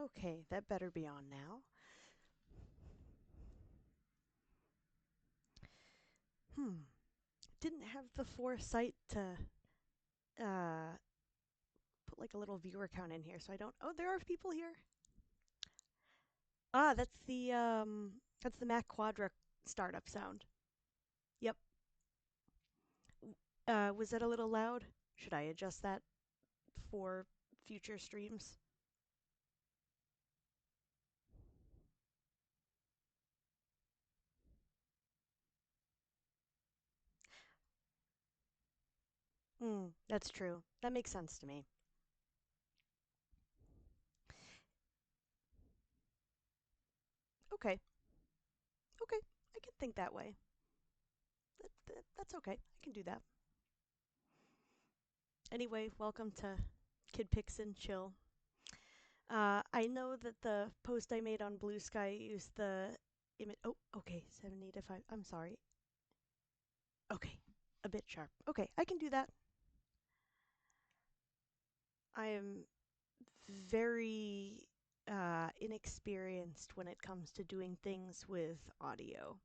Okay, that better be on now. Didn't have the foresight to uh, put like a little viewer count in here, so I don't. Oh, there are people here. Ah, that's the Mac Quadra startup sound. Yep. Was that a little loud? Should I adjust that for future streams? That's true. That makes sense to me. Okay. Okay. I can think that way. That's okay. I can do that. Anyway, welcome to KidPix and Chill. I know that the post I made on Blue Sky used the image. Oh, okay, 70 to 5. I'm sorry. Okay, a bit sharp. Okay, I can do that. I am very inexperienced when it comes to doing things with audio.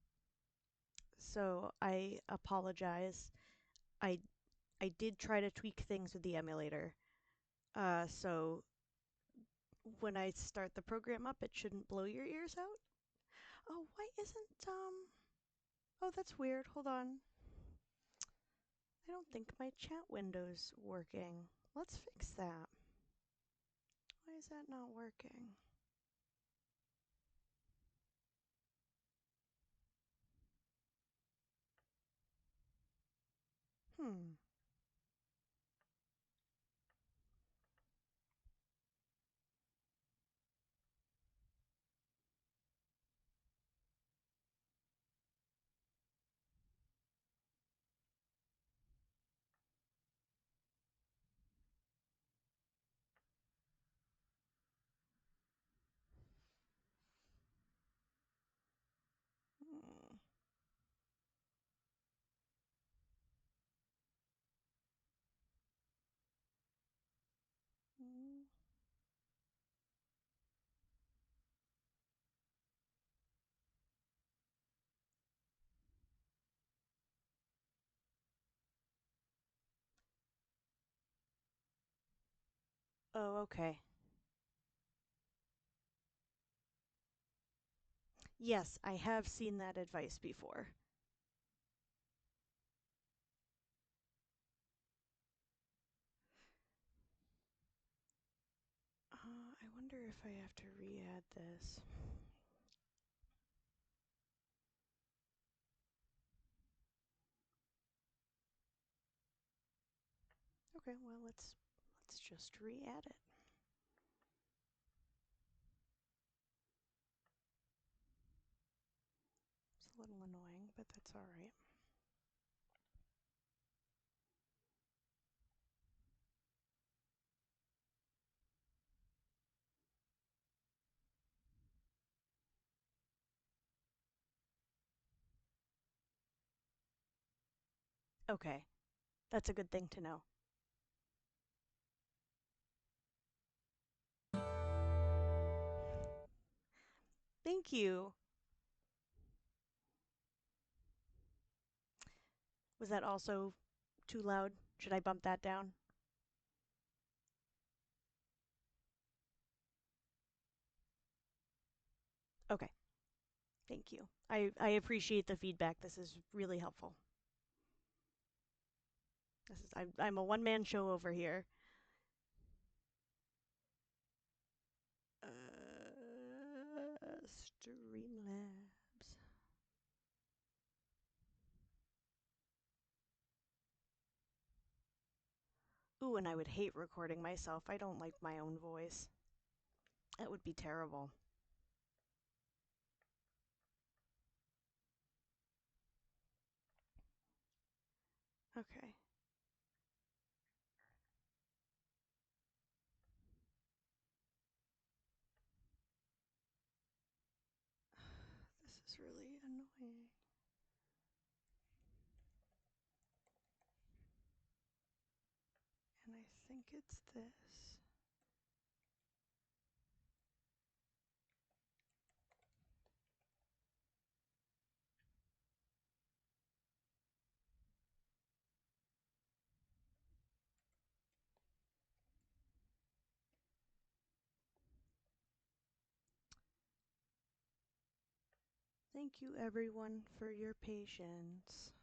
So I apologize. I I did try to tweak things with the emulator. So when I start the program up, it shouldn't blow your ears out. Oh, why isn't Oh, that's weird. Hold on. I don't think my chat window's working. Let's fix that. Why is that not working? Hmm. Hmm. Hmm. Oh, okay. Yes, I have seen that advice before. I wonder if I have to re-add this. Okay, well let's just re-add it. It's a little annoying, but that's all right. Okay, that's a good thing to know. Thank you. Was that also too loud? Should I bump that down? Okay, thank you. I appreciate the feedback. This is really helpful. I'm a one-man show over here. Streamlabs. Ooh, and I would hate recording myself. I don't like my own voice. That would be terrible. Okay. This is really annoying. And I think it's this. Thank you, everyone, for your patience.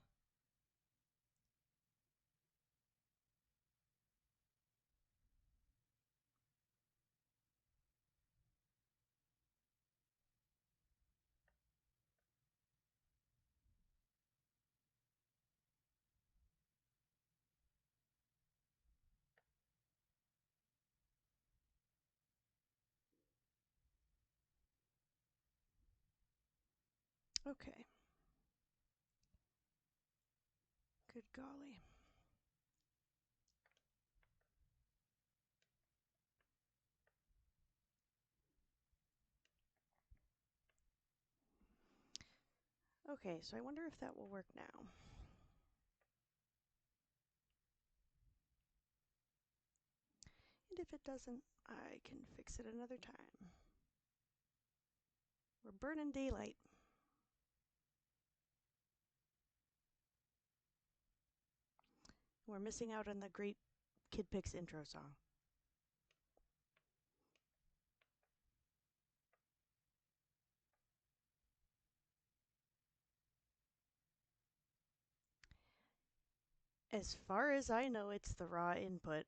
Okay. Good golly. Okay, so I wonder if that will work now. And if it doesn't, I can fix it another time. We're burning daylight. We're missing out on the great KidPix intro song. As far as I know, it's the raw input.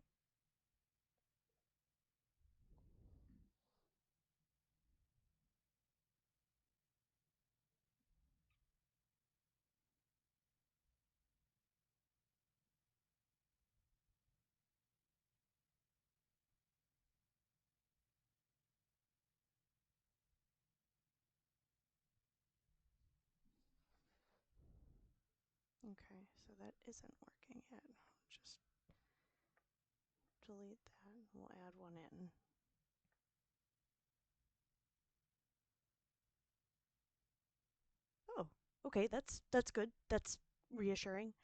Okay, so that isn't working yet. Just delete that and we'll add one in. Oh, okay, that's good. That's reassuring.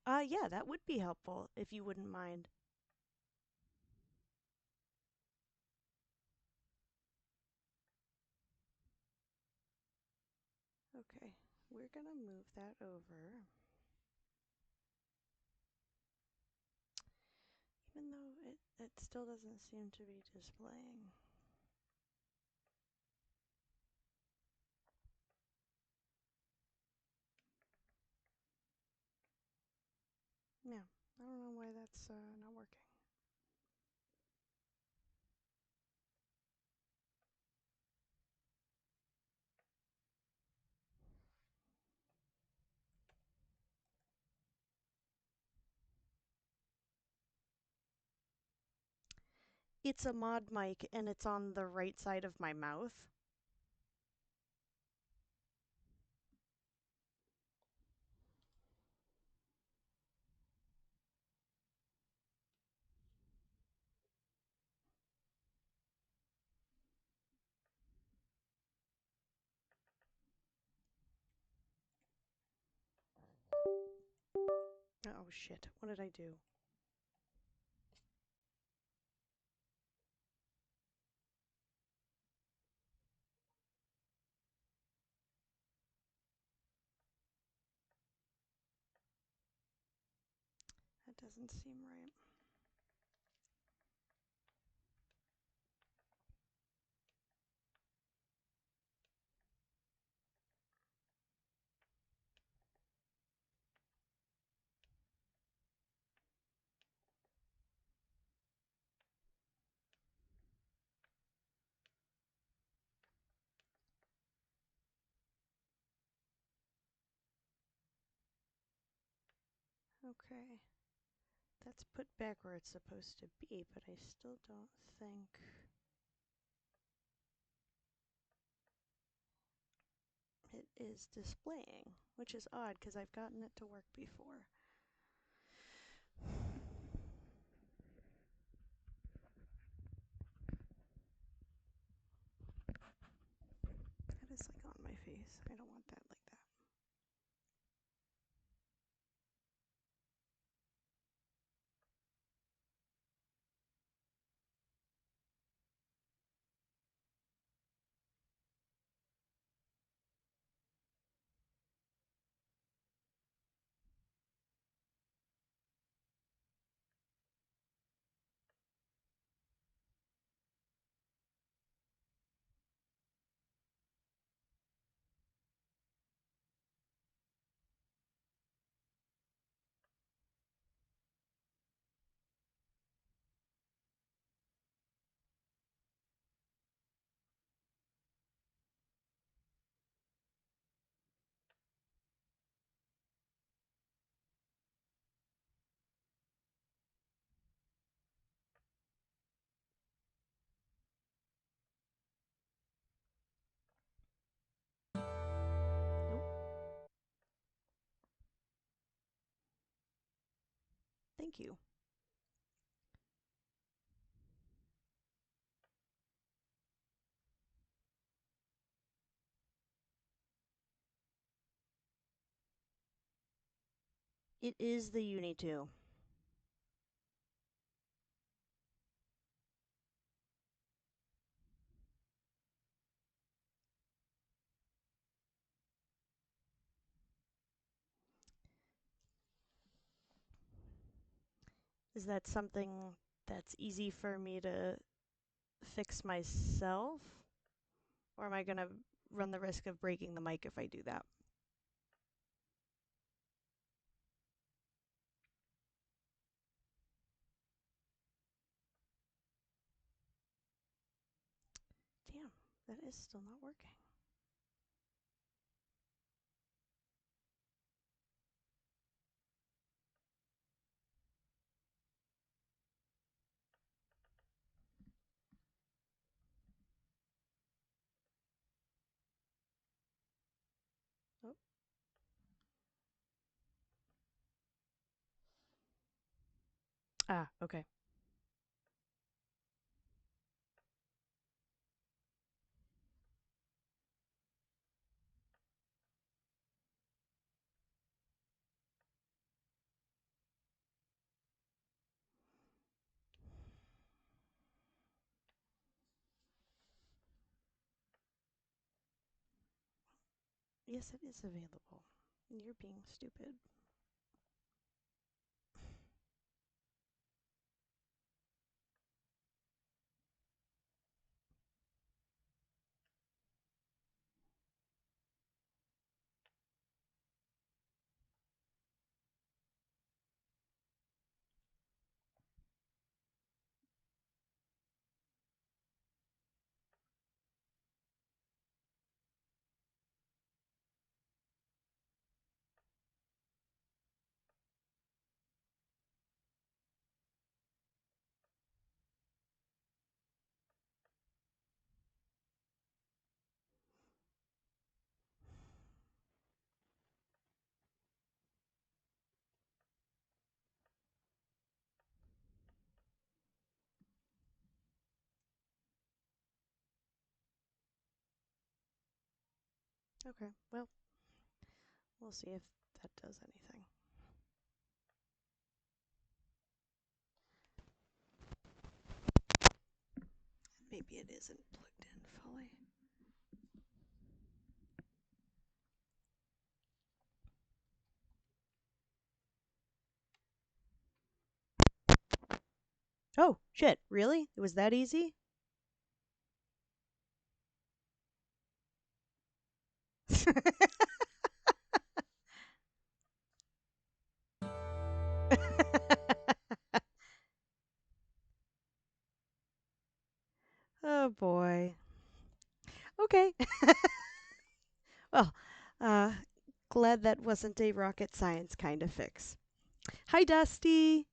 Yeah, that would be helpful if you wouldn't mind. Okay, we're gonna move that over. Even though it still doesn't seem to be displaying. Yeah, I don't know why that's not working. It's a mod mic and it's on the right side of my mouth. Oh shit, what did I do? That doesn't seem right. Okay. That's put back where it's supposed to be, but I still don't think it is displaying, which is odd because I've gotten it to work before. That is like on my face. I don't want that like that. Thank you. It is the Uni 2. Is that something that's easy for me to fix myself? Or am I going to run the risk of breaking the mic if I do that? Damn, that is still not working. Oh. Ah, okay. Yes, it is available. You're being stupid. Okay, well, we'll see if that does anything. Maybe it isn't plugged in fully. Oh, shit, really? It was that easy? Oh boy. Okay. Well, uh, glad that wasn't a rocket science kind of fix. Hi, Dusty.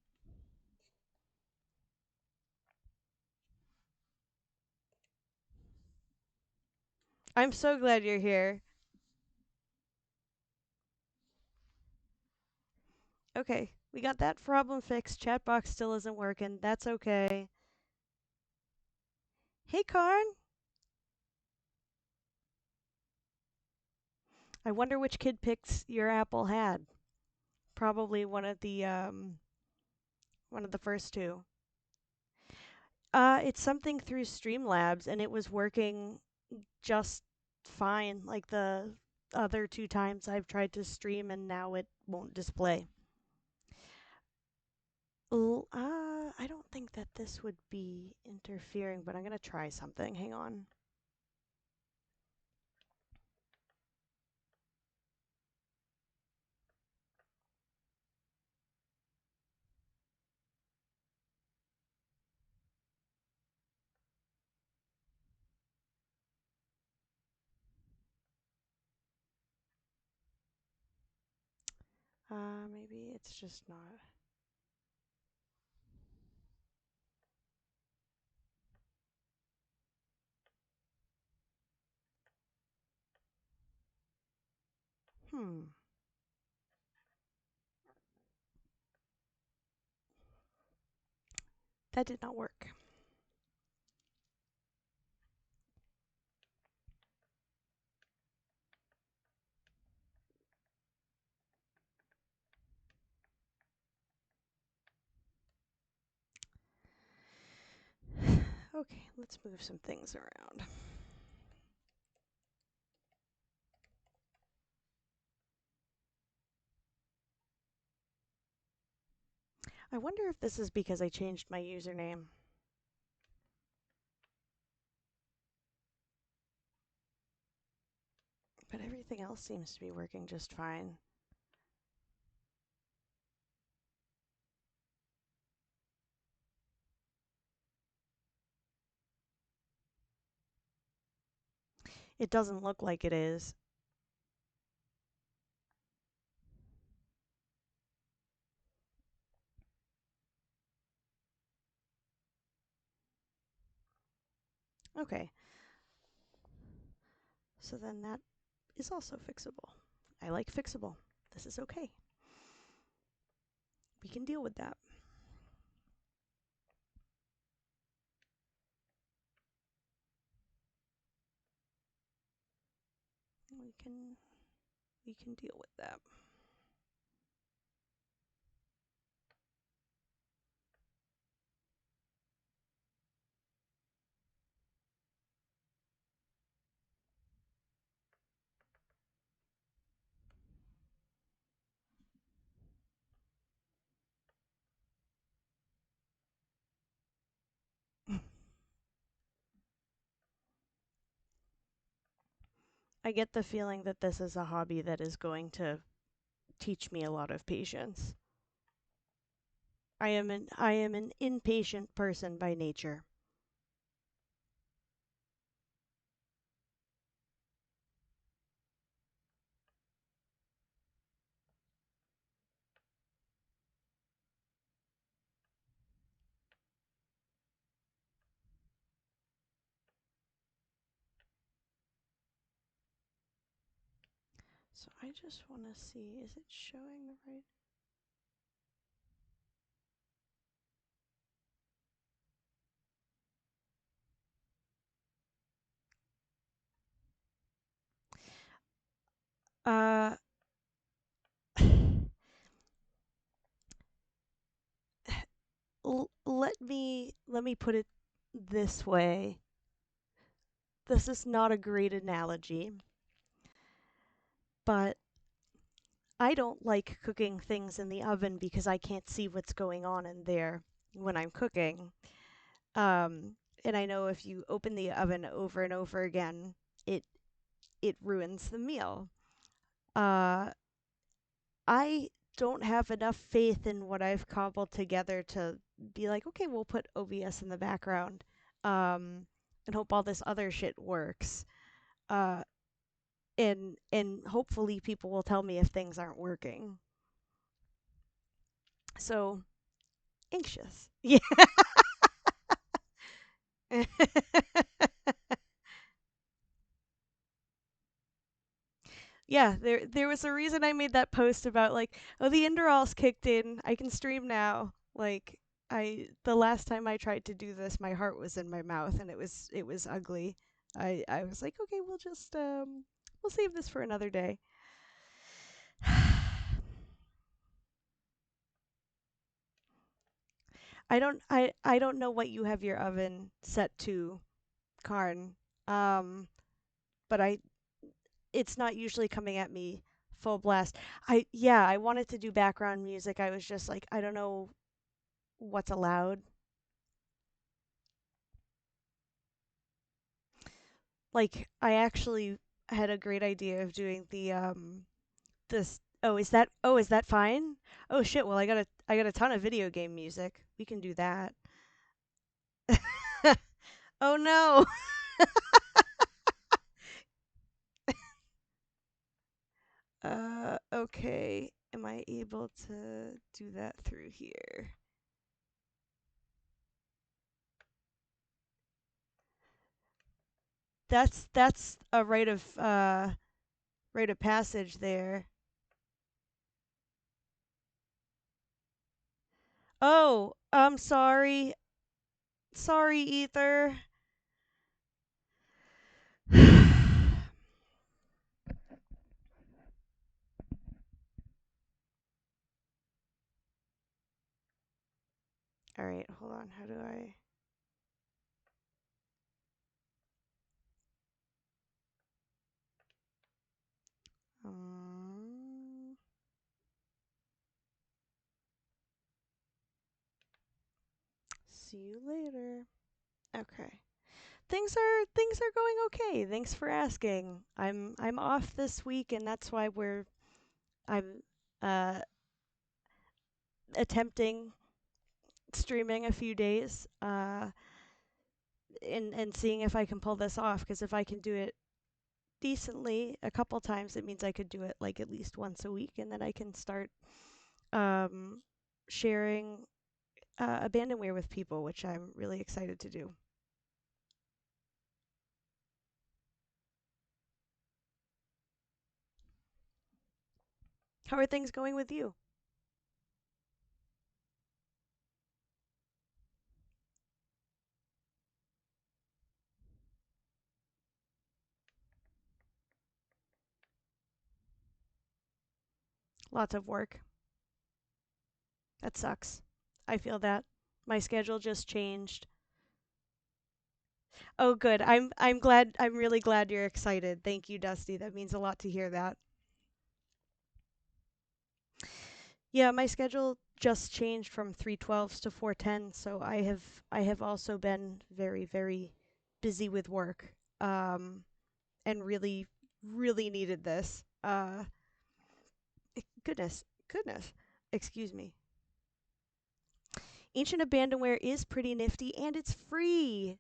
I'm so glad you're here. Okay, we got that problem fixed. Chat box still isn't working. That's okay. Hey, Karn. I wonder which KidPix your Apple had. Probably one of the first two. It's something through Streamlabs, and it was working just fine. Like the other two times I've tried to stream, and now it won't display. I don't think that this would be interfering, but I'm gonna try something. Hang on. Maybe it's just not. Hmm. That did not work. Okay, let's move some things around. I wonder if this is because I changed my username. But everything else seems to be working just fine. It doesn't look like it is. Okay. So then that is also fixable. I like fixable. This is okay. We can deal with that. We can deal with that. I get the feeling that this is a hobby that is going to teach me a lot of patience. I am an impatient person by nature. So I just want to see, is it showing the right? Uh, let me put it this way. This is not a great analogy, but I don't like cooking things in the oven because I can't see what's going on in there when I'm cooking. And I know if you open the oven over and over again, it it ruins the meal. Uh, I don't have enough faith in what I've cobbled together to be like, okay, we'll put OBS in the background, and hope all this other shit works. Uh, and hopefully people will tell me if things aren't working. So anxious. Yeah. Yeah, there was a reason I made that post about like, oh, the Indural's kicked in. I can stream now. Like the last time I tried to do this, my heart was in my mouth and it was ugly. I was like, okay, we'll save this for another day. I don't know what you have your oven set to, Karn. Um, but it's not usually coming at me full blast. I wanted to do background music. I was just like, I don't know what's allowed. Like I actually had a great idea of doing the this oh is that fine? Oh shit, well I got a ton of video game music. We can do that. Oh no. Okay. Am I able to do that through here? That's a rite of passage there. Oh, I'm sorry. Sorry, Ether. All right, hold on. How do I? Um, See you later. Okay. Things are going okay. Thanks for asking. I'm off this week, and that's why I'm uh attempting streaming a few days and seeing if I can pull this off, because if I can do it decently a couple times, it means I could do it like at least once a week, and then I can start um sharing abandonware with people, which I'm really excited to do. How are things going with you? Lots of work. That sucks. I feel that. My schedule just changed. Oh, good. I'm glad. I'm really glad you're excited. Thank you, Dusty. That means a lot to hear that. Yeah, my schedule just changed from 312s to 410s, so I have also been very busy with work. And really needed this. Goodness. Excuse me. Ancient Abandonware is pretty nifty, and it's free,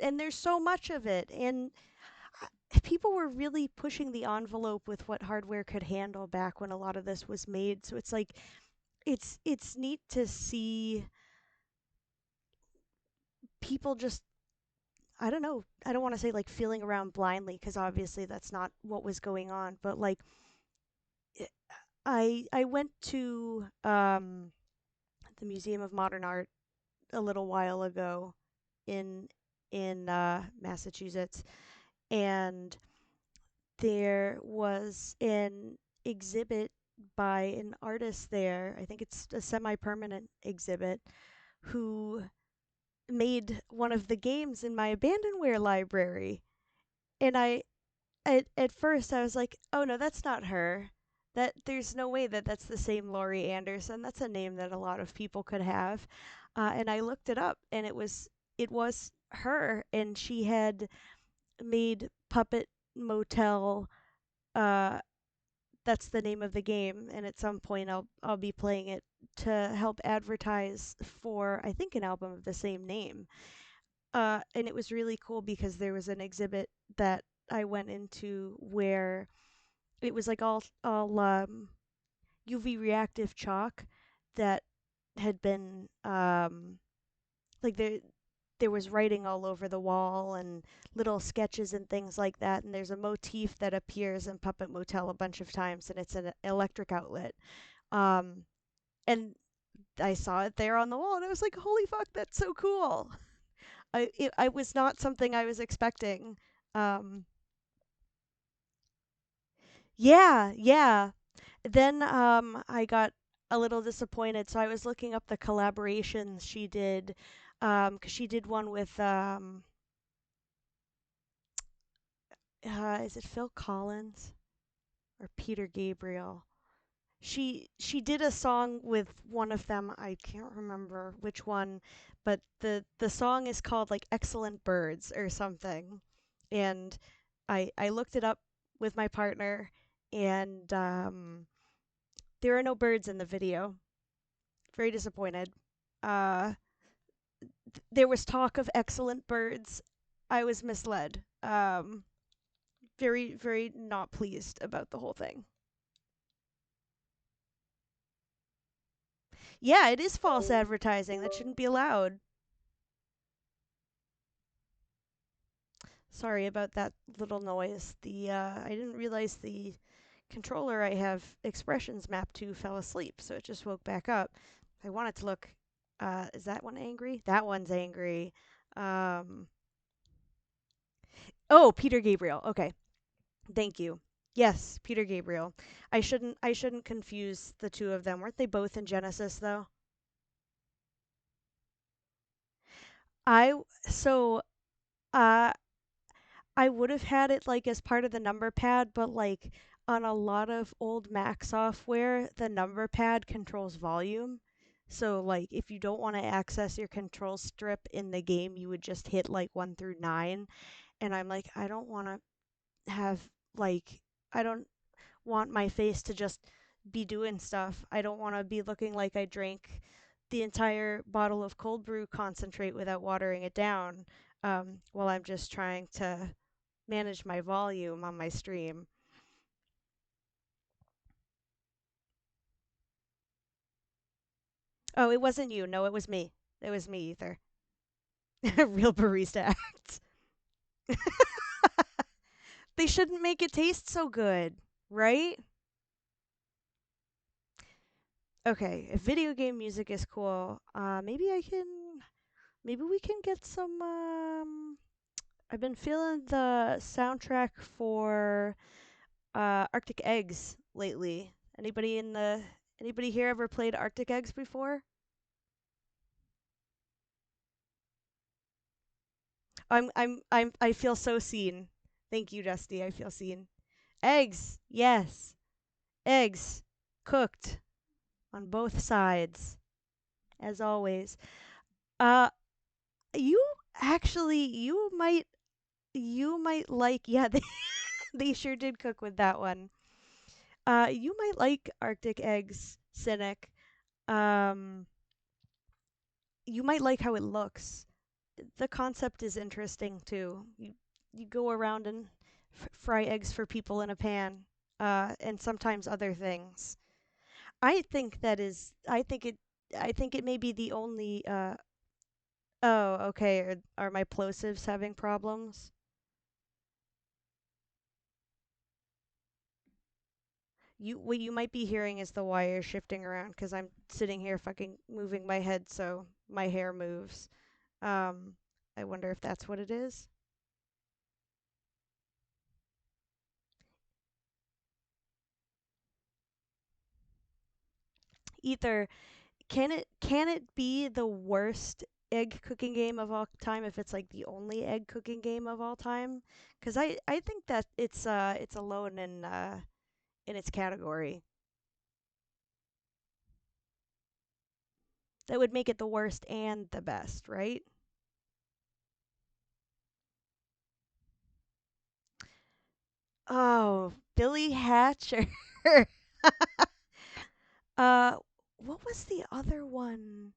and there's so much of it, and people were really pushing the envelope with what hardware could handle back when a lot of this was made. So it's like it's neat to see people just, I don't know, I don't want to say like feeling around blindly, because obviously that's not what was going on, but like I went to the Museum of Modern Art a little while ago in Massachusetts, and there was an exhibit by an artist there. I think it's a semi-permanent exhibit, who made one of the games in my abandonware library. And at first I was like, "Oh no, that's not her. That There's no way that that's the same Laurie Anderson. That's a name that a lot of people could have." And I looked it up, and it was her, and she had made Puppet Motel. Uh, that's the name of the game, and at some point I'll be playing it to help advertise for, I think, an album of the same name. And it was really cool because there was an exhibit that I went into where it was like all UV reactive chalk that had been like there was writing all over the wall and little sketches and things like that. And there's a motif that appears in Puppet Motel a bunch of times, and it's an electric outlet. Um, and I saw it there on the wall, and I was like, "Holy fuck, that's so cool!" I was not something I was expecting. Um, yeah. Then I got a little disappointed, so I was looking up the collaborations she did, 'cause she did one with is it Phil Collins or Peter Gabriel? She did a song with one of them. I can't remember which one, but the song is called like Excellent Birds or something. And I looked it up with my partner, and there are no birds in the video. Very disappointed. Uh there was talk of excellent birds. I was misled. Very not pleased about the whole thing. Yeah, it is false advertising. That shouldn't be allowed. Sorry about that little noise. The I didn't realize the controller I have expressions mapped to fell asleep, so it just woke back up. I want it to look Is that one angry? That one's angry. Um, oh, Peter Gabriel. Okay, thank you. Yes, Peter Gabriel. I shouldn't confuse the two of them. Weren't they both in Genesis though? I so uh I would have had it like as part of the number pad, but like on a lot of old Mac software, the number pad controls volume. So like if you don't want to access your control strip in the game, you would just hit like 1 through 9. And I'm like, I don't want to have like I don't want my face to just be doing stuff. I don't want to be looking like I drank the entire bottle of cold brew concentrate without watering it down, while I'm just trying to manage my volume on my stream. Oh, it wasn't you. No, it was me. It was me, Ether. Real barista acts. They shouldn't make it taste so good, right? Okay, if video game music is cool, maybe we can get some. I've been feeling the soundtrack for Arctic Eggs lately. Anybody here ever played Arctic Eggs before? I feel so seen. Thank you, Dusty. I feel seen. Eggs, yes. Eggs cooked on both sides, as always. Uh you you might like, yeah, they sure did cook with that one. You might like Arctic Eggs, Cynic. Um you might like how it looks. The concept is interesting too. You go around and fry eggs for people in a pan, and sometimes other things. I think that is. I think it may be the only. Oh, okay. Are my plosives having problems? What you might be hearing is the wires shifting around because I'm sitting here fucking moving my head so my hair moves. Um, I wonder if that's what it is. Either can it be the worst egg cooking game of all time if it's like the only egg cooking game of all time? Because I think that it's alone in its category. That would make it the worst and the best, right? Oh, Billy Hatcher. uh, what was the other one?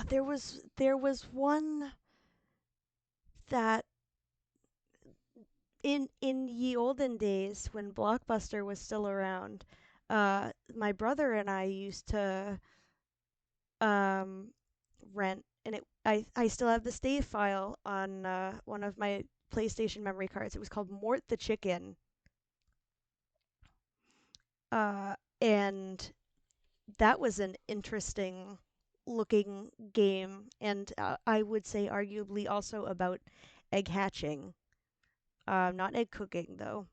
There was one that in ye olden days when Blockbuster was still around, my brother and I used to um rent, and I still have the save file on one of my PlayStation memory cards. It was called Mort the Chicken. And that was an interesting looking game, and I would say arguably also about egg hatching. Not egg cooking though.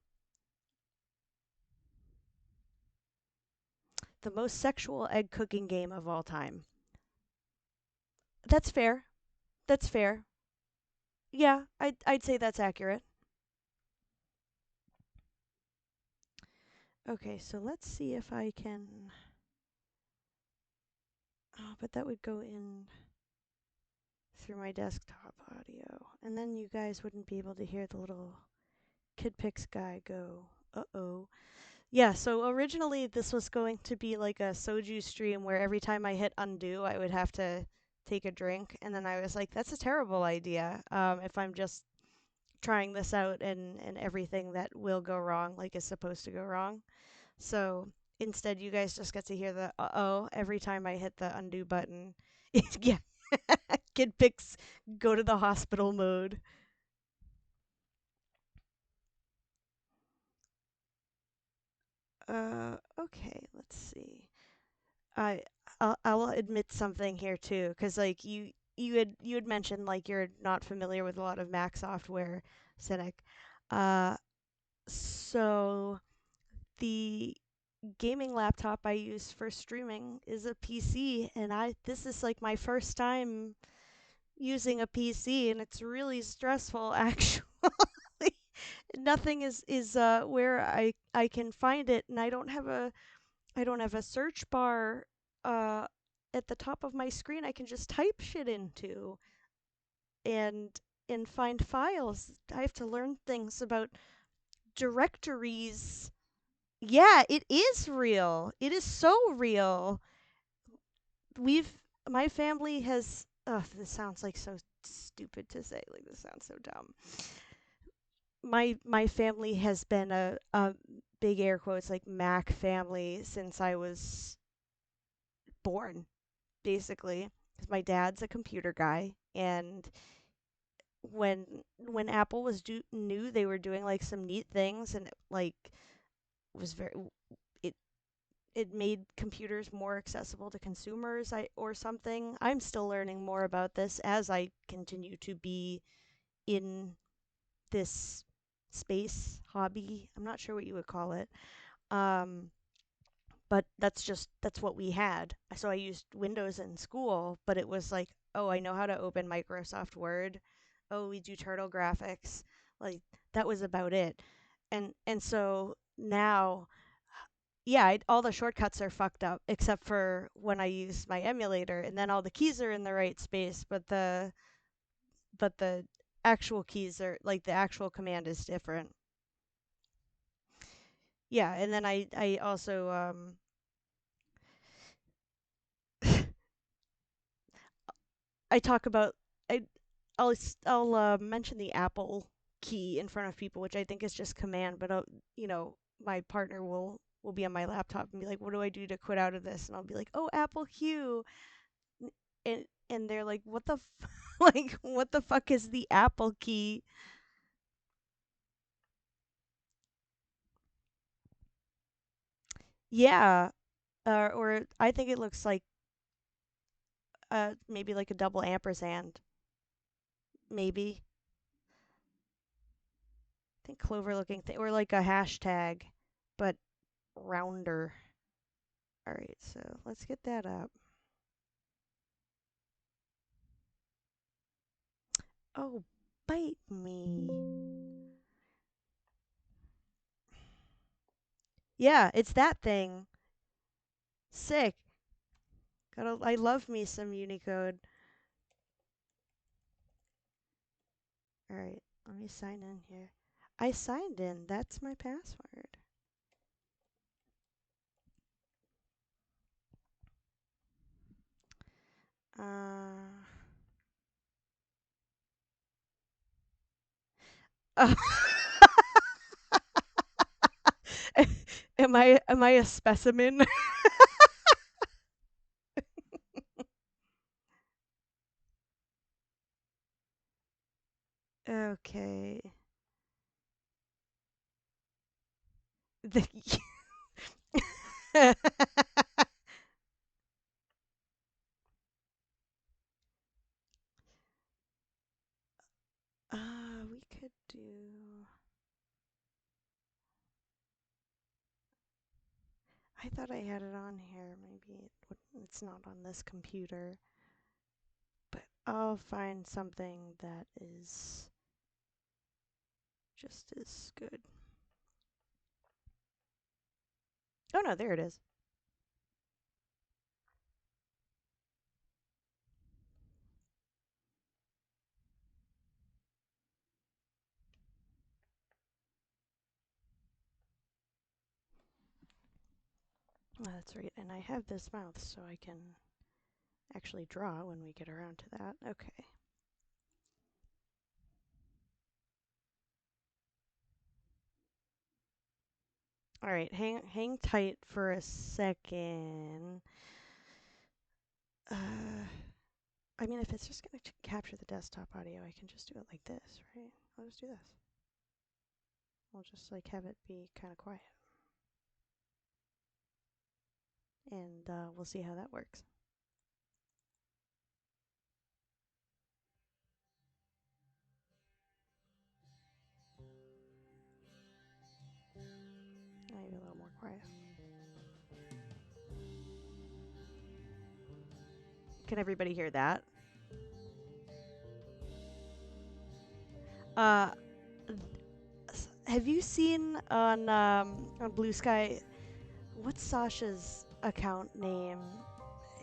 The most sexual egg cooking game of all time. That's fair. That's fair. Yeah, I'd say that's accurate. Okay, so let's see if I can. Oh, but that would go in through my desktop audio, and then you guys wouldn't be able to hear the little KidPix guy go. Uh-oh. Yeah, so originally this was going to be like a soju stream where every time I hit undo, I would have to take a drink, and then I was like, that's a terrible idea. If I'm just trying this out and everything that will go wrong, like is supposed to go wrong. So instead, you guys just get to hear the uh-oh every time I hit the undo button. Yeah, kid picks go to the hospital mode. Okay, let's see. I I'll admit something here too, because like you had mentioned like you're not familiar with a lot of Mac software, Cynic. Uh, so the gaming laptop I use for streaming is a PC, and I this is like my first time using a PC, and it's really stressful actually. Nothing is where I can find it, and I don't have a search bar uh at the top of my screen I can just type shit into and find files. I have to learn things about directories. Yeah, it is real. It is so real. We've my family has this sounds like so stupid to say. Like this sounds so dumb. My family has been a big air quotes like Mac family since I was born, basically, because my dad's a computer guy, and when Apple was new, they were doing like some neat things, and it, like was very it it made computers more accessible to consumers, or something. I'm still learning more about this as I continue to be in this space hobby. I'm not sure what you would call it. Um, but that's what we had. So I used Windows in school, but it was like, oh, I know how to open Microsoft Word. Oh, we do turtle graphics. Like that was about it. And so now, yeah, all the shortcuts are fucked up except for when I use my emulator, and then all the keys are in the right space, but the actual keys are like the actual command is different. Yeah, and then I also I talk about I I'll mention the Apple key in front of people, which I think is just command, but my partner will be on my laptop and be like, "What do I do to quit out of this?" And I'll be like, "Oh, Apple Q," and they're like, "What the like what the fuck is the Apple key?" Yeah, or I think it looks like maybe like a double ampersand, maybe. I think clover looking thing, or like a hashtag, but rounder. All right, so let's get that up. Oh, bite me. Yeah, it's that thing. Sick. I love me some Unicode. All right, let me sign in here. I signed in. That's my password. Uh. Oh. Am I a specimen? Okay. The we could do. I thought I had it on here. Maybe it's not on this computer, but I'll find something that is just as good. Oh no, there it is. Oh, that's right. And I have this mouth, so I can actually draw when we get around to that. Okay. All right, hang tight for a second. Uh, I mean, if it's just going to capture the desktop audio, I can just do it like this, right? I'll just do this. I'll just like have it be kind of quiet. and we'll see how that works. Maybe a little more quiet. Can everybody hear that? Have you seen on Blue Sky? What's Sasha's account name?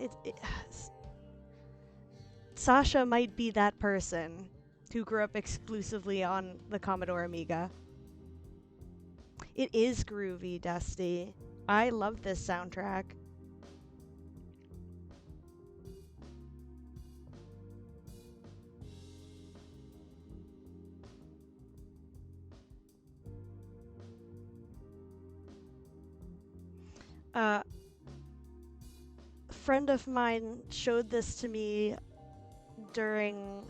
It Sasha might be that person who grew up exclusively on the Commodore Amiga. It is groovy, Dusty. I love this soundtrack. A friend of mine showed this to me during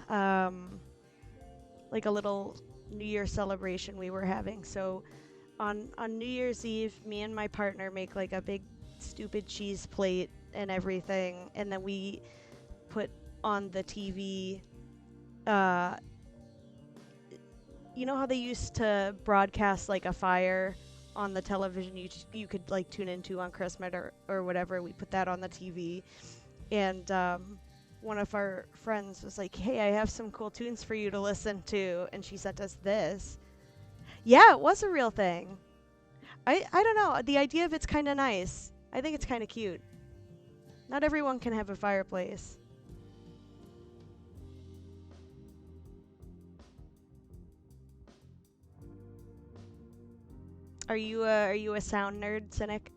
like a little New Year celebration we were having. So on New Year's Eve, me and my partner make like a big stupid cheese plate and everything, and then we put on the TV. You know how they used to broadcast like a fire on the television you could like tune into on Christmas or whatever. We put that on the TV, and one of our friends was like, "Hey, I have some cool tunes for you to listen to," and she sent us this. Yeah, it was a real thing. I don't know. The idea of it's kind of nice. I think it's kind of cute. Not everyone can have a fireplace. Are you a sound nerd, Cynic?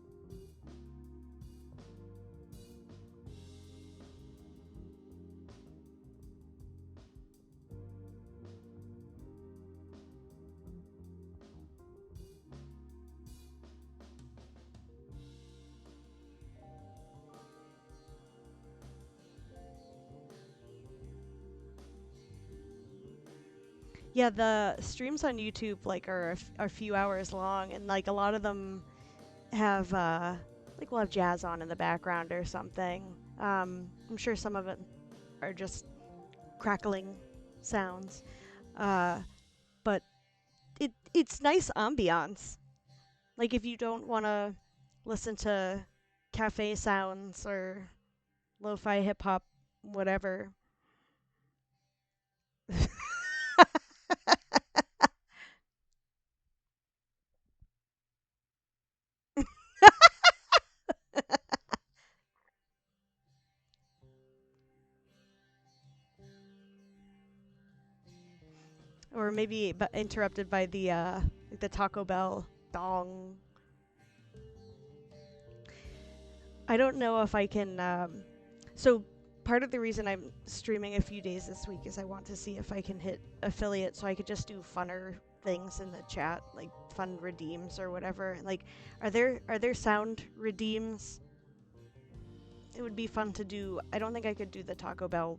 Yeah, the streams on YouTube like are a few hours long, and like a lot of them have like we'll have jazz on in the background or something. I'm sure some of it are just crackling sounds, but it's nice ambiance. Like if you don't want to listen to cafe sounds or lo-fi hip hop, whatever. Or maybe interrupted by the Taco Bell dong. I don't know if I can. So part of the reason I'm streaming a few days this week is I want to see if I can hit affiliate, so I could just do funner things in the chat, like fun redeems or whatever. Like, are there sound redeems? It would be fun to do. I don't think I could do the Taco Bell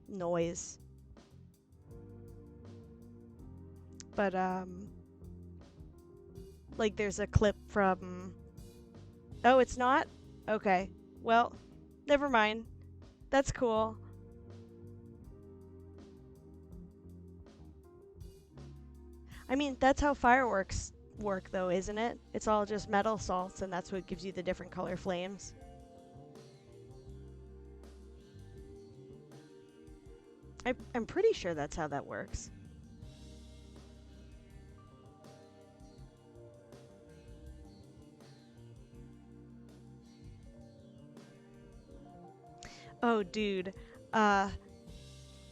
noise, but like there's a clip from. Oh, it's not? Okay. Well, never mind. That's cool. I mean, that's how fireworks work, though, isn't it? It's all just metal salts, and that's what gives you the different color flames. I'm pretty sure that's how that works. Oh, dude. Uh,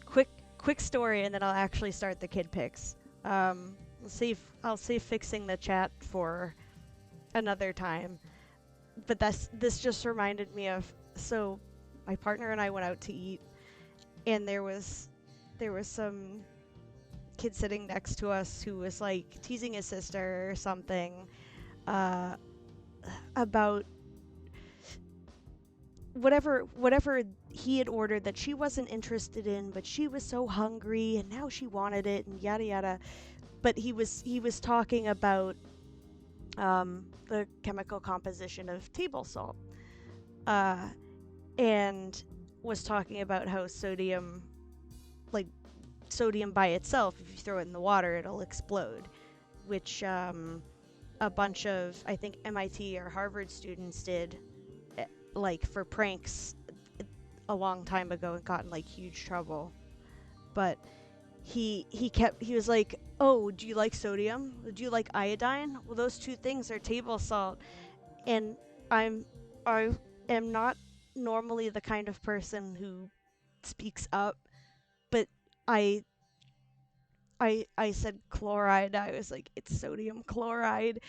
quick story, and then I'll actually start the KidPix. I'll save fixing the chat for another time. But this just reminded me of, so my partner and I went out to eat, and there was some kid sitting next to us who was like teasing his sister or something uh, about whatever he had ordered that she wasn't interested in, but she was so hungry and now she wanted it and yada yada. But he was talking about the chemical composition of table salt. uh, and was talking about how sodium, like sodium by itself, if you throw it in the water, it'll explode, which a bunch of, I think, MIT or Harvard students did, like for pranks a long time ago and got in like huge trouble. But he was like, "Oh, do you like sodium? Do you like iodine? Well, those two things are table salt." And I'm I am not normally the kind of person who speaks up, but I I said chloride. I was like, "It's sodium chloride."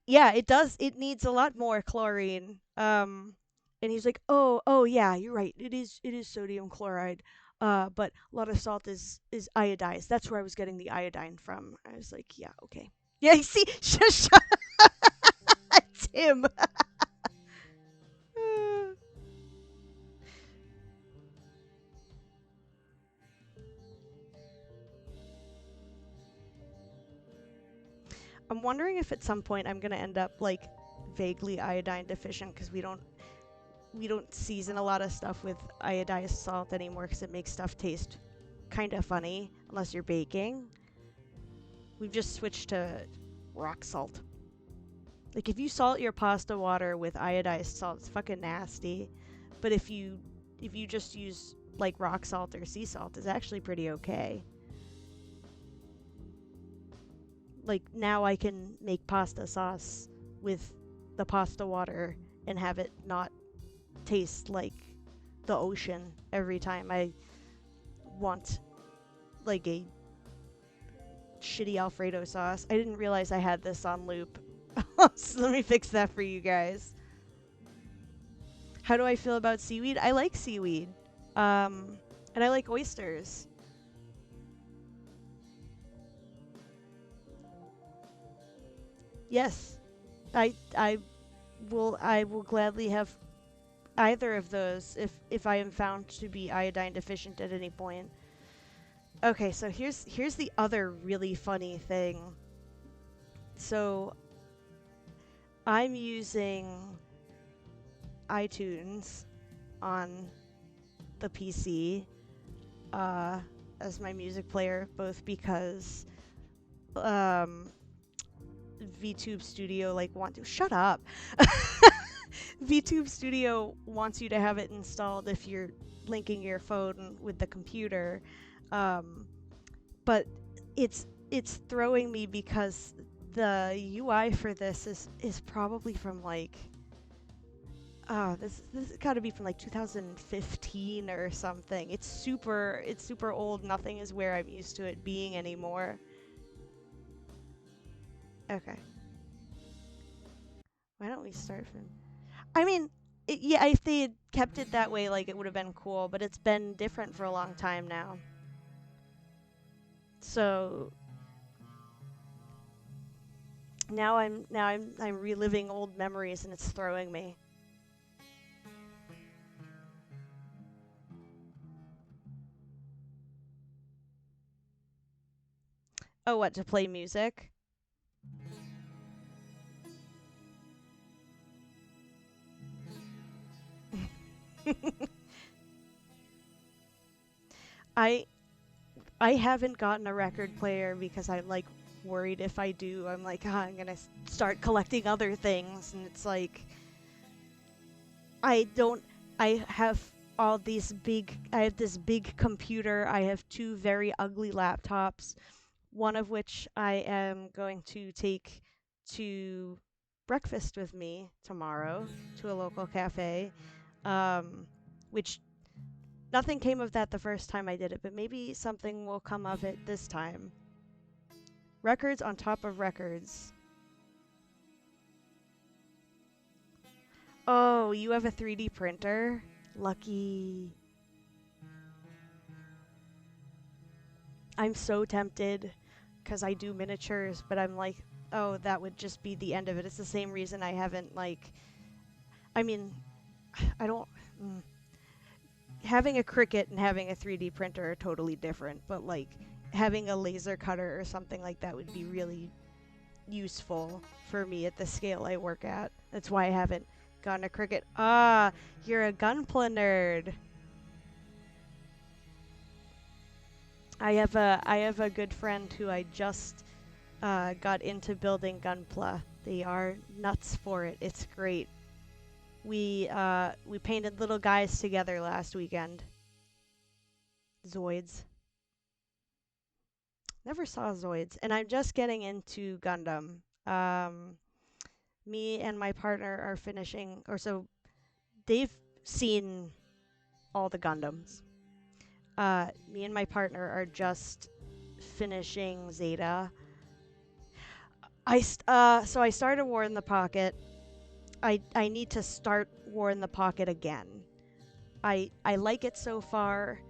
Yeah, it does. It needs a lot more chlorine. And he's like, "Oh yeah, you're right. It is sodium chloride. But a lot of salt is iodized. That's where I was getting the iodine from." I was like, "Yeah, okay." Yeah, you see, shut it's him. I'm wondering if at some point I'm gonna end up like vaguely iodine deficient because we don't season a lot of stuff with iodized salt anymore because it makes stuff taste kind of funny unless you're baking. We've just switched to rock salt. Like if you salt your pasta water with iodized salt, it's fucking nasty. But if you just use like rock salt or sea salt, it's actually pretty okay. Like now I can make pasta sauce with the pasta water and have it not taste like the ocean every time I want like a shitty Alfredo sauce. I didn't realize I had this on loop. So let me fix that for you guys. How do I feel about seaweed? I like seaweed. And I like oysters. Yes. I will gladly have either of those if I am found to be iodine deficient at any point. Okay, so here's the other really funny thing. So I'm using iTunes on the PC uh, as my music player, both because um, VTube Studio shut up. VTube Studio wants you to have it installed if you're linking your phone with the computer, but it's throwing me because the UI for this is probably from like this has got to be from like 2015 or something. It's super old. Nothing is where I'm used to it being anymore. Okay. Why don't we start from? I mean, yeah, if they had kept it that way, like it would have been cool. But it's been different for a long time now. So now I'm reliving old memories, and it's throwing me. Oh, what, to play music? I I haven't gotten a record player because I'm like worried if I do, I'm like, I'm gonna start collecting other things, and it's like I don't. I have I have this big computer. I have two very ugly laptops, one of which I am going to take to breakfast with me tomorrow to a local cafe, um, which nothing came of that the first time I did it, but maybe something will come of it this time. Records on top of records. Oh, you have a 3D printer? Lucky. I'm so tempted because I do miniatures, but I'm like, oh, that would just be the end of it. It's the same reason I haven't, like, I mean, I don't. Mm, having a Cricut and having a 3D printer are totally different, but like having a laser cutter or something like that would be really useful for me at the scale I work at. That's why I haven't Gone a cricket. Ah, you're a Gunpla nerd. I have a good friend who I just got into building Gunpla. They are nuts for it. It's great. We painted little guys together last weekend. Zoids. Never saw Zoids, and I'm just getting into Gundam. Me and my partner are finishing, or so they've seen all the Gundams. Me and my partner are just finishing Zeta. So I started War in the Pocket. I need to start War in the Pocket again. I like it so far.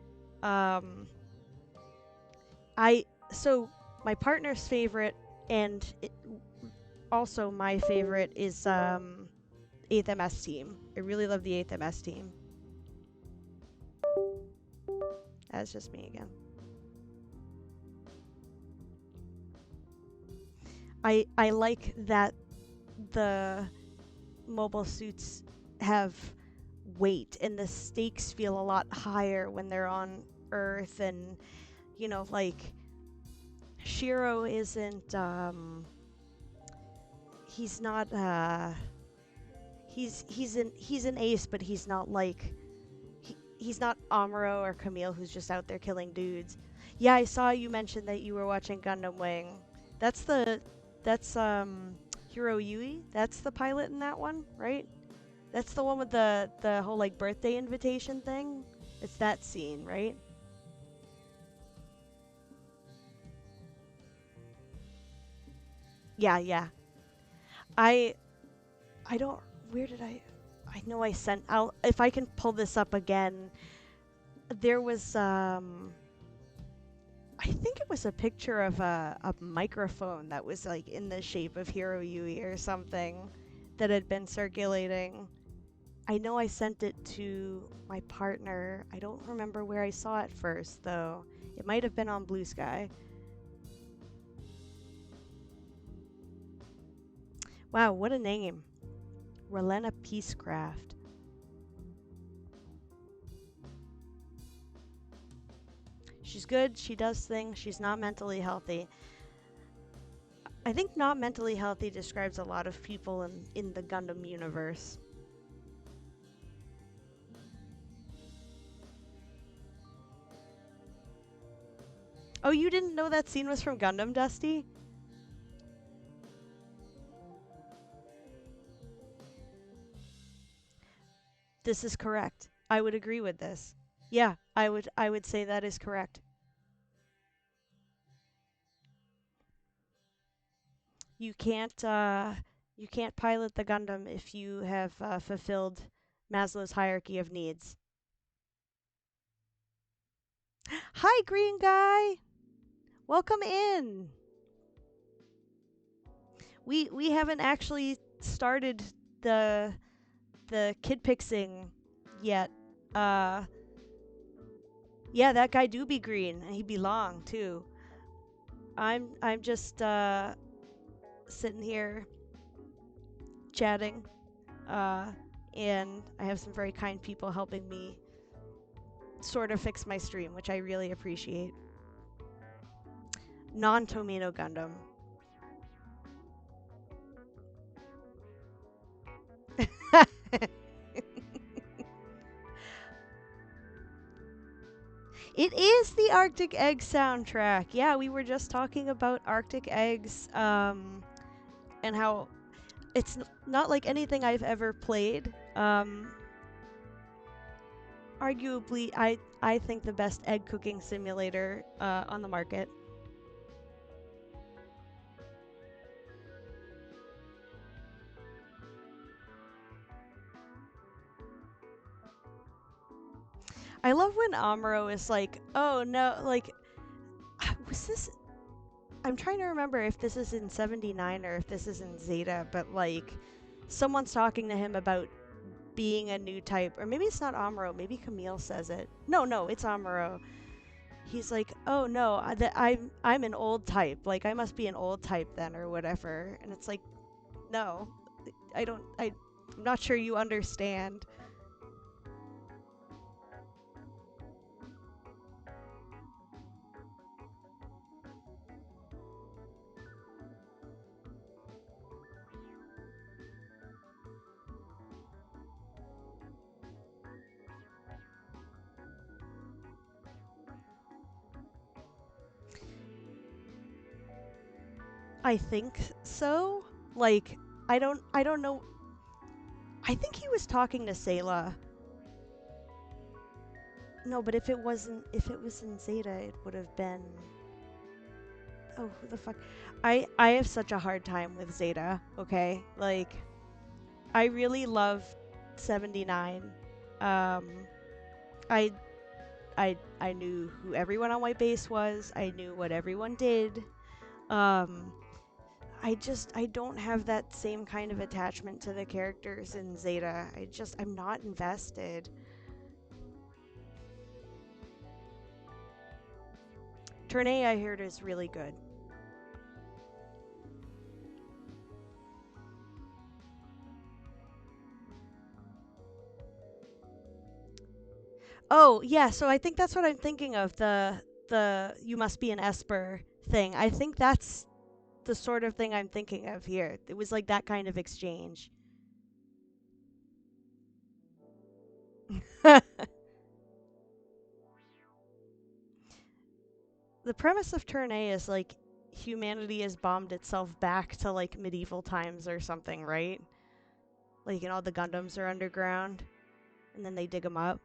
Um, I so my partner's favorite and also my favorite is 8th MS team. I really love the 8th MS team. That's just me again. I like that the mobile suits have weight and the stakes feel a lot higher when they're on Earth, and you know, like Shiro isn't he's not he's an ace, but he's not like he's not Amuro or Camille who's just out there killing dudes. Yeah, I saw you mention that you were watching Gundam Wing. That's Hiro Yui. That's the pilot in that one, right? That's the one with the whole like birthday invitation thing. It's that scene, right? Yeah, yeah. I I don't where did I know I sent I'll if I can pull this up again. There was I think it was a picture of a microphone that was like in the shape of Hiro Yui or something that had been circulating. I know I sent it to my partner. I don't remember where I saw it first, though. It might have been on Blue Sky. Wow, what a name. Relena Peacecraft. She's good, she does things, she's not mentally healthy. I think not mentally healthy describes a lot of people in the Gundam universe. Oh, you didn't know that scene was from Gundam, Dusty? This is correct. I would agree with this. Yeah, I would say that is correct. You can't you can't pilot the Gundam if you have fulfilled Maslow's hierarchy of needs. Hi, green guy. Welcome in. We haven't actually started the kid pixing yet. Uh yeah, that guy do be green and he be long too. I'm just sitting here chatting. Uh and I have some very kind people helping me sort of fix my stream, which I really appreciate. Non-Tomino Gundam. It is the Arctic Egg soundtrack. Yeah, we were just talking about Arctic Eggs, and how it's not like anything I've ever played. Arguably, I think the best egg cooking simulator on the market. I love when Amuro is like, "Oh no, like, was this?" I'm trying to remember if this is in 79 or if this is in Zeta, but like, someone's talking to him about being a new type, or maybe it's not Amuro, maybe Camille says it. No, it's Amuro. He's like, "Oh no, I'm an old type. Like I must be an old type then, or whatever." And it's like, no, I don't. I I'm not sure you understand. I think so. Like, I don't know. I think he was talking to Sayla. No, but if it was in Zeta, it would have been. Oh, who the fuck? I have such a hard time with Zeta. Okay, like I really love 79. Um, I I knew who everyone on White Base was. I knew what everyone did. Um, I don't have that same kind of attachment to the characters in Zeta. I'm not invested. Turn A I heard is really good. Oh, yeah, so I think that's what I'm thinking of, the you must be an Esper thing. I think that's the sort of thing I'm thinking of here. It was like that kind of exchange. The premise of Turn A is like humanity has bombed itself back to like medieval times or something, right? Like, and all the Gundams are underground, and then they dig them up.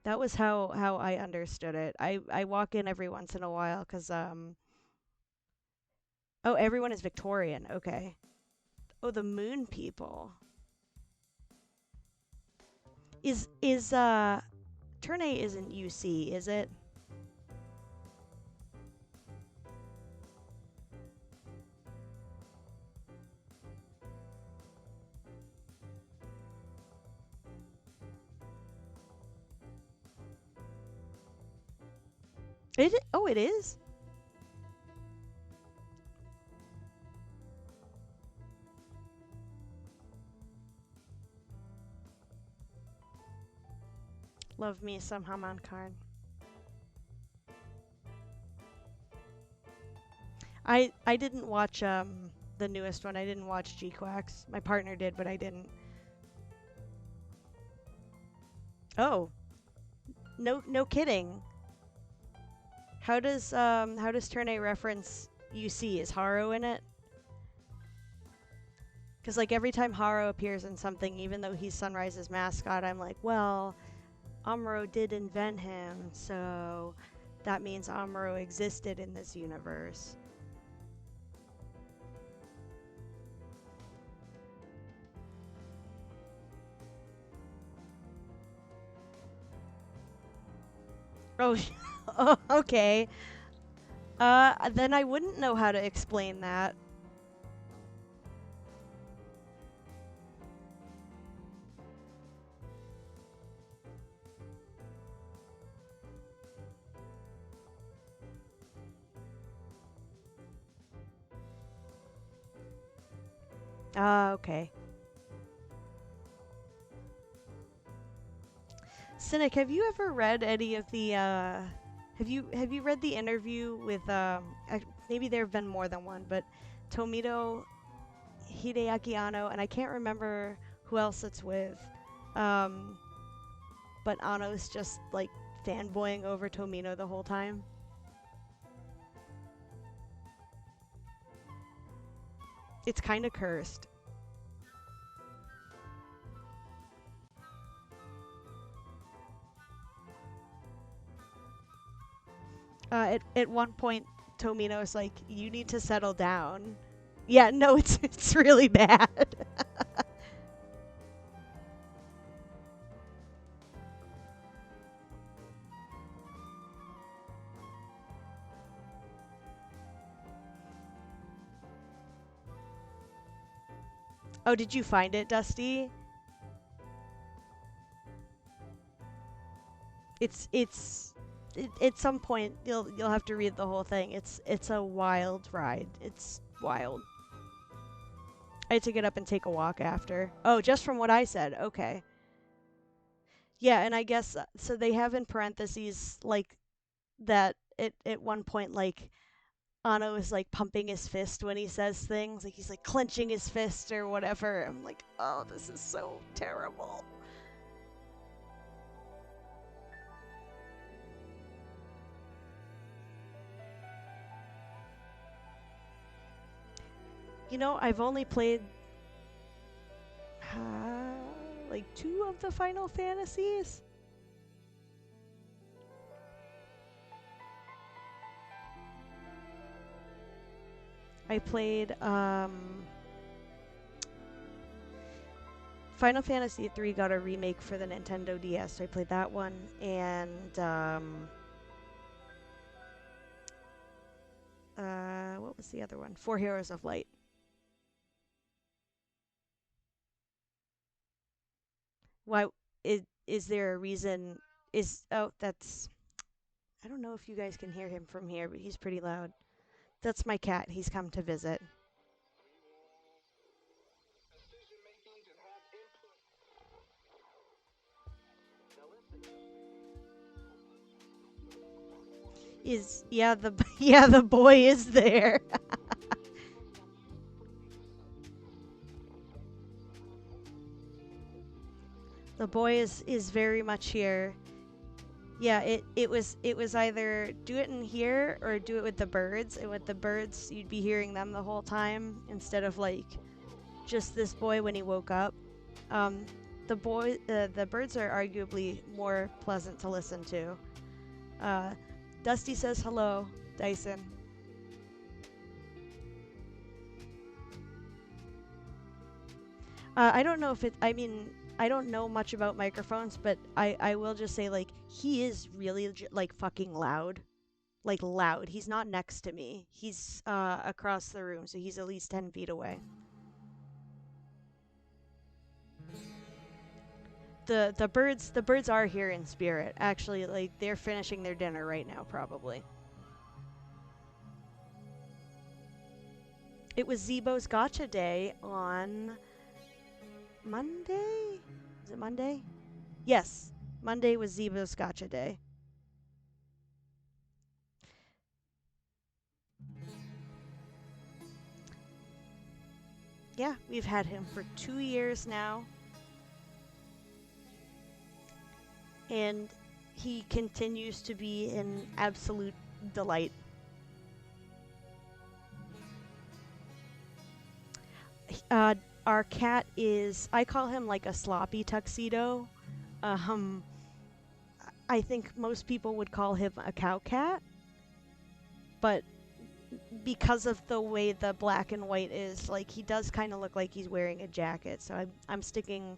That was how I understood it. I walk in every once in a while because oh, everyone is Victorian. Okay. Oh, the Moon people. Is Turn A isn't UC, is it? Oh, it is. Love me some Haman Karn. I didn't watch the newest one. I didn't watch G-Quax. My partner did, but I didn't. Oh, no kidding. How does Turn A reference UC? Is Haro in it? Because like every time Haro appears in something, even though he's Sunrise's mascot, I'm like, well, Amuro did invent him, so that means Amuro existed in this universe. Oh, oh, okay. Then I wouldn't know how to explain that. Okay. Cynic, have you ever read any of the have you read the interview with maybe there have been more than one, but Tomito, Hideaki Anno, and I can't remember who else it's with. Um, but Anno's just like fanboying over Tomino the whole time. It's kind of cursed. At one point, Tomino's like, "You need to settle down." Yeah, no, it's really bad. Oh, did you find it, Dusty? At some point you'll have to read the whole thing. It's a wild ride. It's wild. I had to get up and take a walk after. Oh, just from what I said. Okay. Yeah, and I guess so they have in parentheses like that it at one point like Ano is like pumping his fist when he says things, like he's like clenching his fist or whatever. I'm like, "Oh, this is so terrible." You know, I've only played like 2 of the Final Fantasies. I played Final Fantasy 3 got a remake for the Nintendo DS, so I played that one, and what was the other one? 4 Heroes of Light. Why is there a reason? Is oh that's I don't know if you guys can hear him from here, but he's pretty loud. That's my cat. He's come to visit. Is yeah the yeah the boy is there. The boy is very much here. Yeah, it was either do it in here or do it with the birds. And with the birds, you'd be hearing them the whole time instead of like just this boy when he woke up. Um, the birds are arguably more pleasant to listen to. Uh, Dusty says hello, Dyson. I don't know if it. I mean, I don't know much about microphones, but I will just say like he is really like fucking loud, like loud. He's not next to me. He's across the room, so he's at least 10 feet away. The birds are here in spirit. Actually, like they're finishing their dinner right now, probably. It was Zebo's Gotcha Day on Monday. Is it Monday? Yes, Monday was Zebo's Gotcha Day. Yeah, we've had him for 2 years now, and he continues to be an absolute delight. Uh, our cat is, I call him like a sloppy tuxedo. Um, I think most people would call him a cow cat, but because of the way the black and white is, like he does kind of look like he's wearing a jacket. So I'm sticking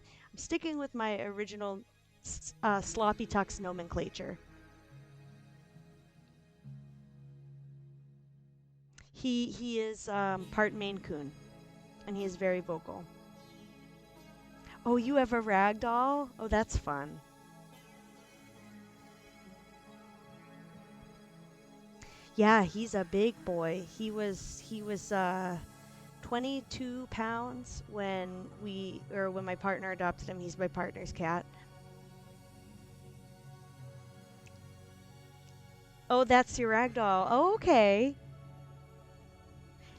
with my original sloppy tux nomenclature. He is part Maine Coon, and he is very vocal. Oh, you have a rag doll? Oh, that's fun. Yeah, he's a big boy. He was 22 pounds when my partner adopted him. He's my partner's cat. Oh, that's your rag doll. Oh, okay.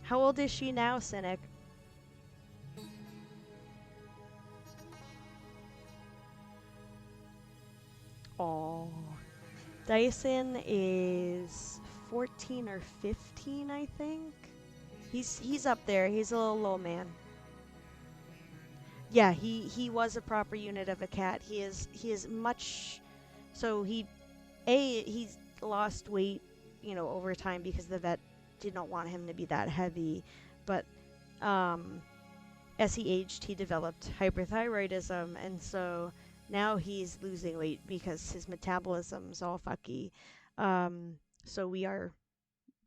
How old is she now, Cynic? Oh. Dyson is 14 or 15, I think. He's up there. He's a little low man. Yeah, he was a proper unit of a cat. He is much so he's lost weight, over time because the vet did not want him to be that heavy, but um as he aged, he developed hyperthyroidism, and so now he's losing weight because his metabolism's all fucky. So we are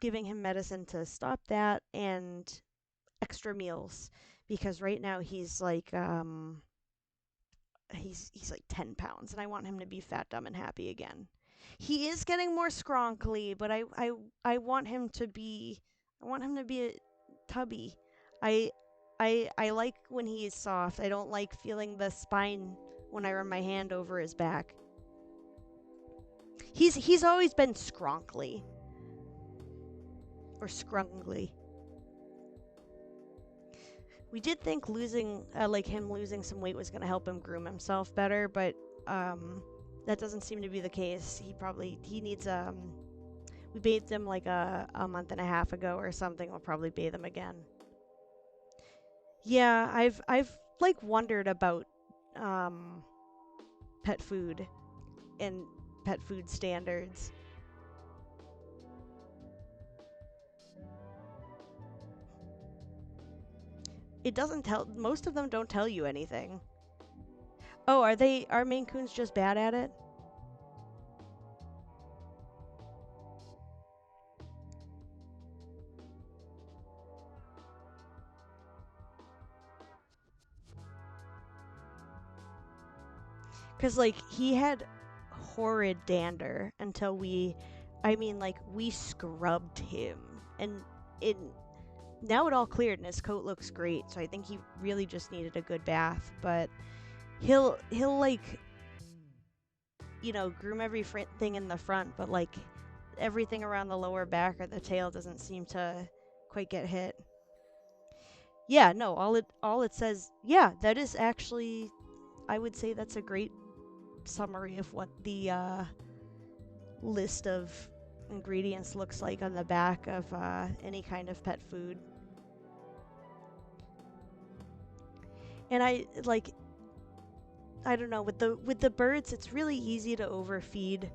giving him medicine to stop that and extra meals because right now he's like 10 pounds, and I want him to be fat, dumb, and happy again. He is getting more scronkly, but I want him to be a tubby. I I like when he is soft. I don't like feeling the spine when I run my hand over his back. He's always been scronkly or scrungly. We did think losing like him losing some weight was going to help him groom himself better, but that doesn't seem to be the case. He needs we bathed him like a month and a half ago or something. We'll probably bathe him again. Yeah, I've like wondered about um pet food and pet food standards. It doesn't tell most of them don't tell you anything. Oh, are Maine Coons just bad at it? Cuz like he had horrid dander until we scrubbed him and it now it all cleared and his coat looks great. So I think he really just needed a good bath, but he'll like groom every thing in the front, but like everything around the lower back or the tail doesn't seem to quite get hit. Yeah, no, all it says, yeah, that is actually I would say that's a great summary of what the list of ingredients looks like on the back of any kind of pet food. And I don't know, with the birds, it's really easy to overfeed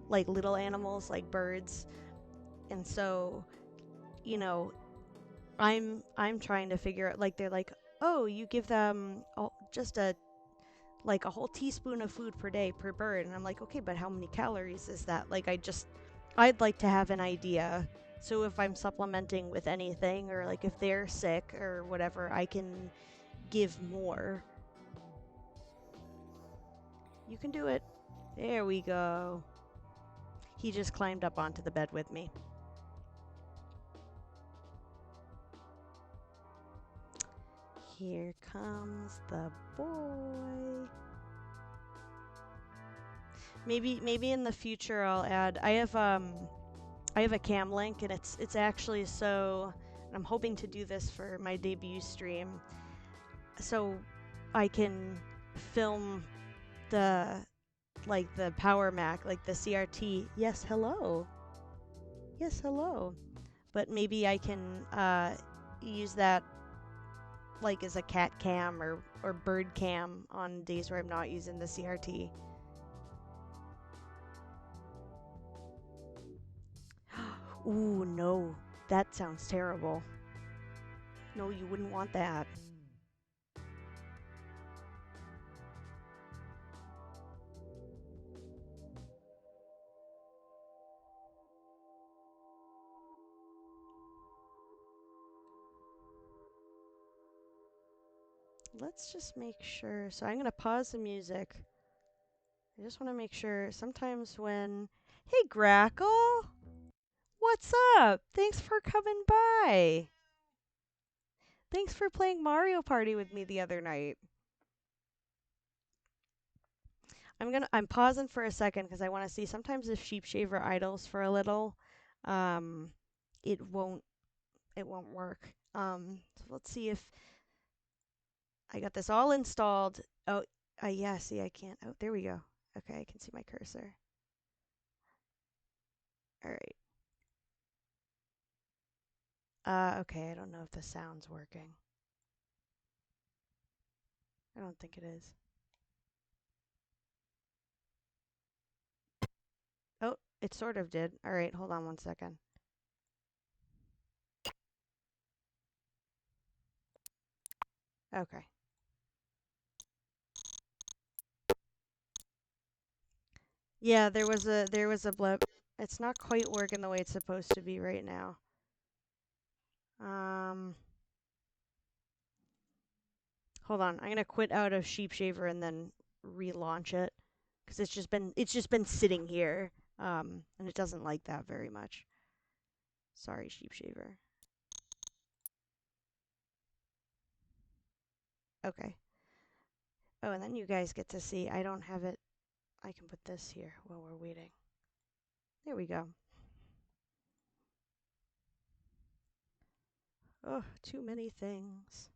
like little animals like birds. And so, you know, I'm trying to figure out like they're like, "Oh, you give them just a whole teaspoon of food per day per bird." And I'm like, "Okay, but how many calories is that?" Like I'd like to have an idea. So if I'm supplementing with anything or like if they're sick or whatever, I can give more. You can do it. There we go. He just climbed up onto the bed with me. Here comes the boy. Maybe in the future I'll add I have a cam link and it's actually so I'm hoping to do this for my debut stream. So I can film the the Power Mac, like the CRT. Yes, hello. Yes, hello. But maybe I can use that like as a cat cam or bird cam on days where I'm not using the CRT. Ooh, no. That sounds terrible. No, you wouldn't want that. Let's just make sure. So I'm going to pause the music. I just want to make sure. Sometimes when... Hey, Grackle! What's up? Thanks for coming by. Thanks for playing Mario Party with me the other night. I'm pausing for a second because I want to see sometimes if Sheep Shaver idles for a little, um, it won't work. So let's see if I got this all installed. Oh, yeah, see I can't. Oh, there we go. Okay, I can see my cursor. All right. Okay, I don't know if the sound's working. I don't think it is. Oh, it sort of did. All right, hold on one second. Okay. Yeah, there was a blip. It's not quite working the way it's supposed to be right now. Hold on. I'm gonna quit out of Sheep Shaver and then relaunch it because it's just been sitting here. And it doesn't like that very much. Sorry, Sheep Shaver. Okay. Oh, and then you guys get to see. I don't have it. I can put this here while we're waiting. There we go. Oh, too many things.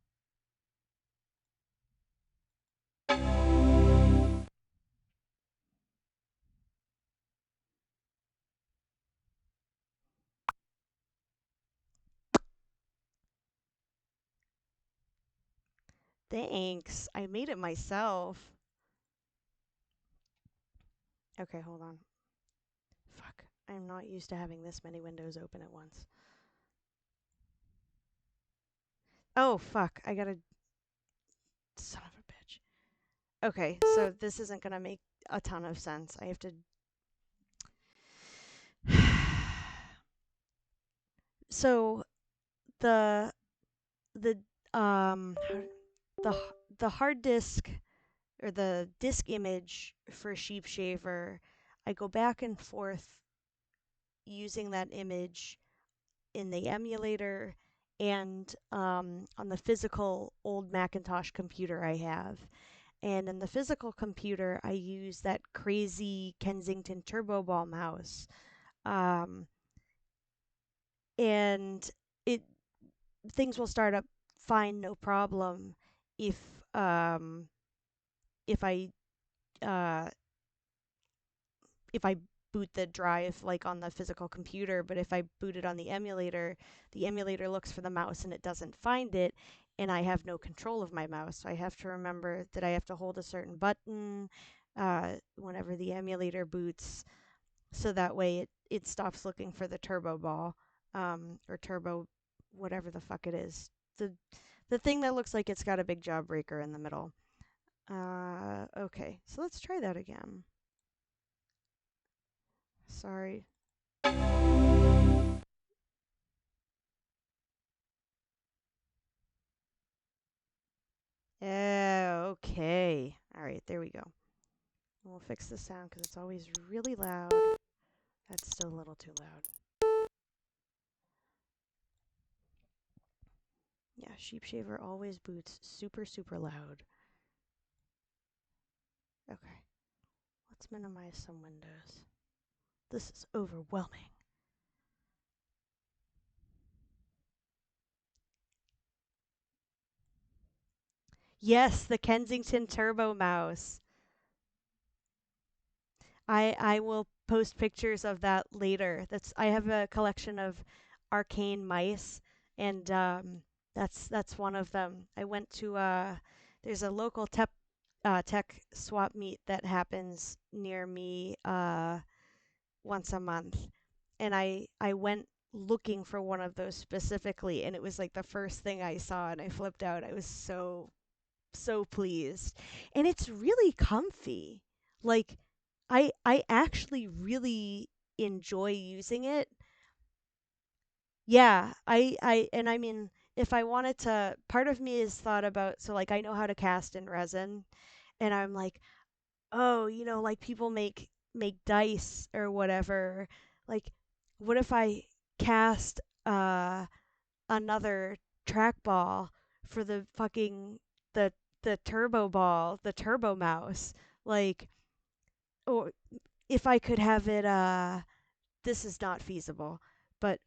Thanks. I made it myself. Okay, hold on. Fuck. I'm not used to having this many windows open at once. Oh, fuck. I gotta. Son of a bitch. Okay, so this isn't gonna make a ton of sense. I have to. So the the the the hard disk or the disk image for Sheep Shaver, I go back and forth using that image in the emulator and on the physical old Macintosh computer I have. And in the physical computer, I use that crazy Kensington Turbo Ball mouse. Um, and it things will start up fine, no problem, if um, if I uh, if I boot the drive like on the physical computer, but if I boot it on the emulator looks for the mouse and it doesn't find it, and I have no control of my mouse. So I have to remember that I have to hold a certain button whenever the emulator boots, so that way it stops looking for the turbo ball or turbo whatever the fuck it is. The thing that looks like it's got a big jawbreaker in the middle. Okay, so let's try that again. Sorry. Okay. All right, there we go. We'll fix the sound because it's always really loud. That's still a little too loud. Yeah, Sheep Shaver always boots super, super loud. Okay, let's minimize some windows. This is overwhelming. Yes, the Kensington Turbo Mouse. I will post pictures of that later. I have a collection of arcane mice, and that's one of them. I went to there's a local tech swap meet that happens near me once a month, and I went looking for one of those specifically, and it was like the first thing I saw, and I flipped out. I was so pleased. And it's really comfy. Like I actually really enjoy using it. Yeah, I mean if I wanted to, part of me is thought about, so like I know how to cast in resin, and I'm like, "Oh, like people make dice or whatever. Like what if I cast another trackball for the the turbo ball, the turbo mouse, like, or if I could have it this is not feasible, but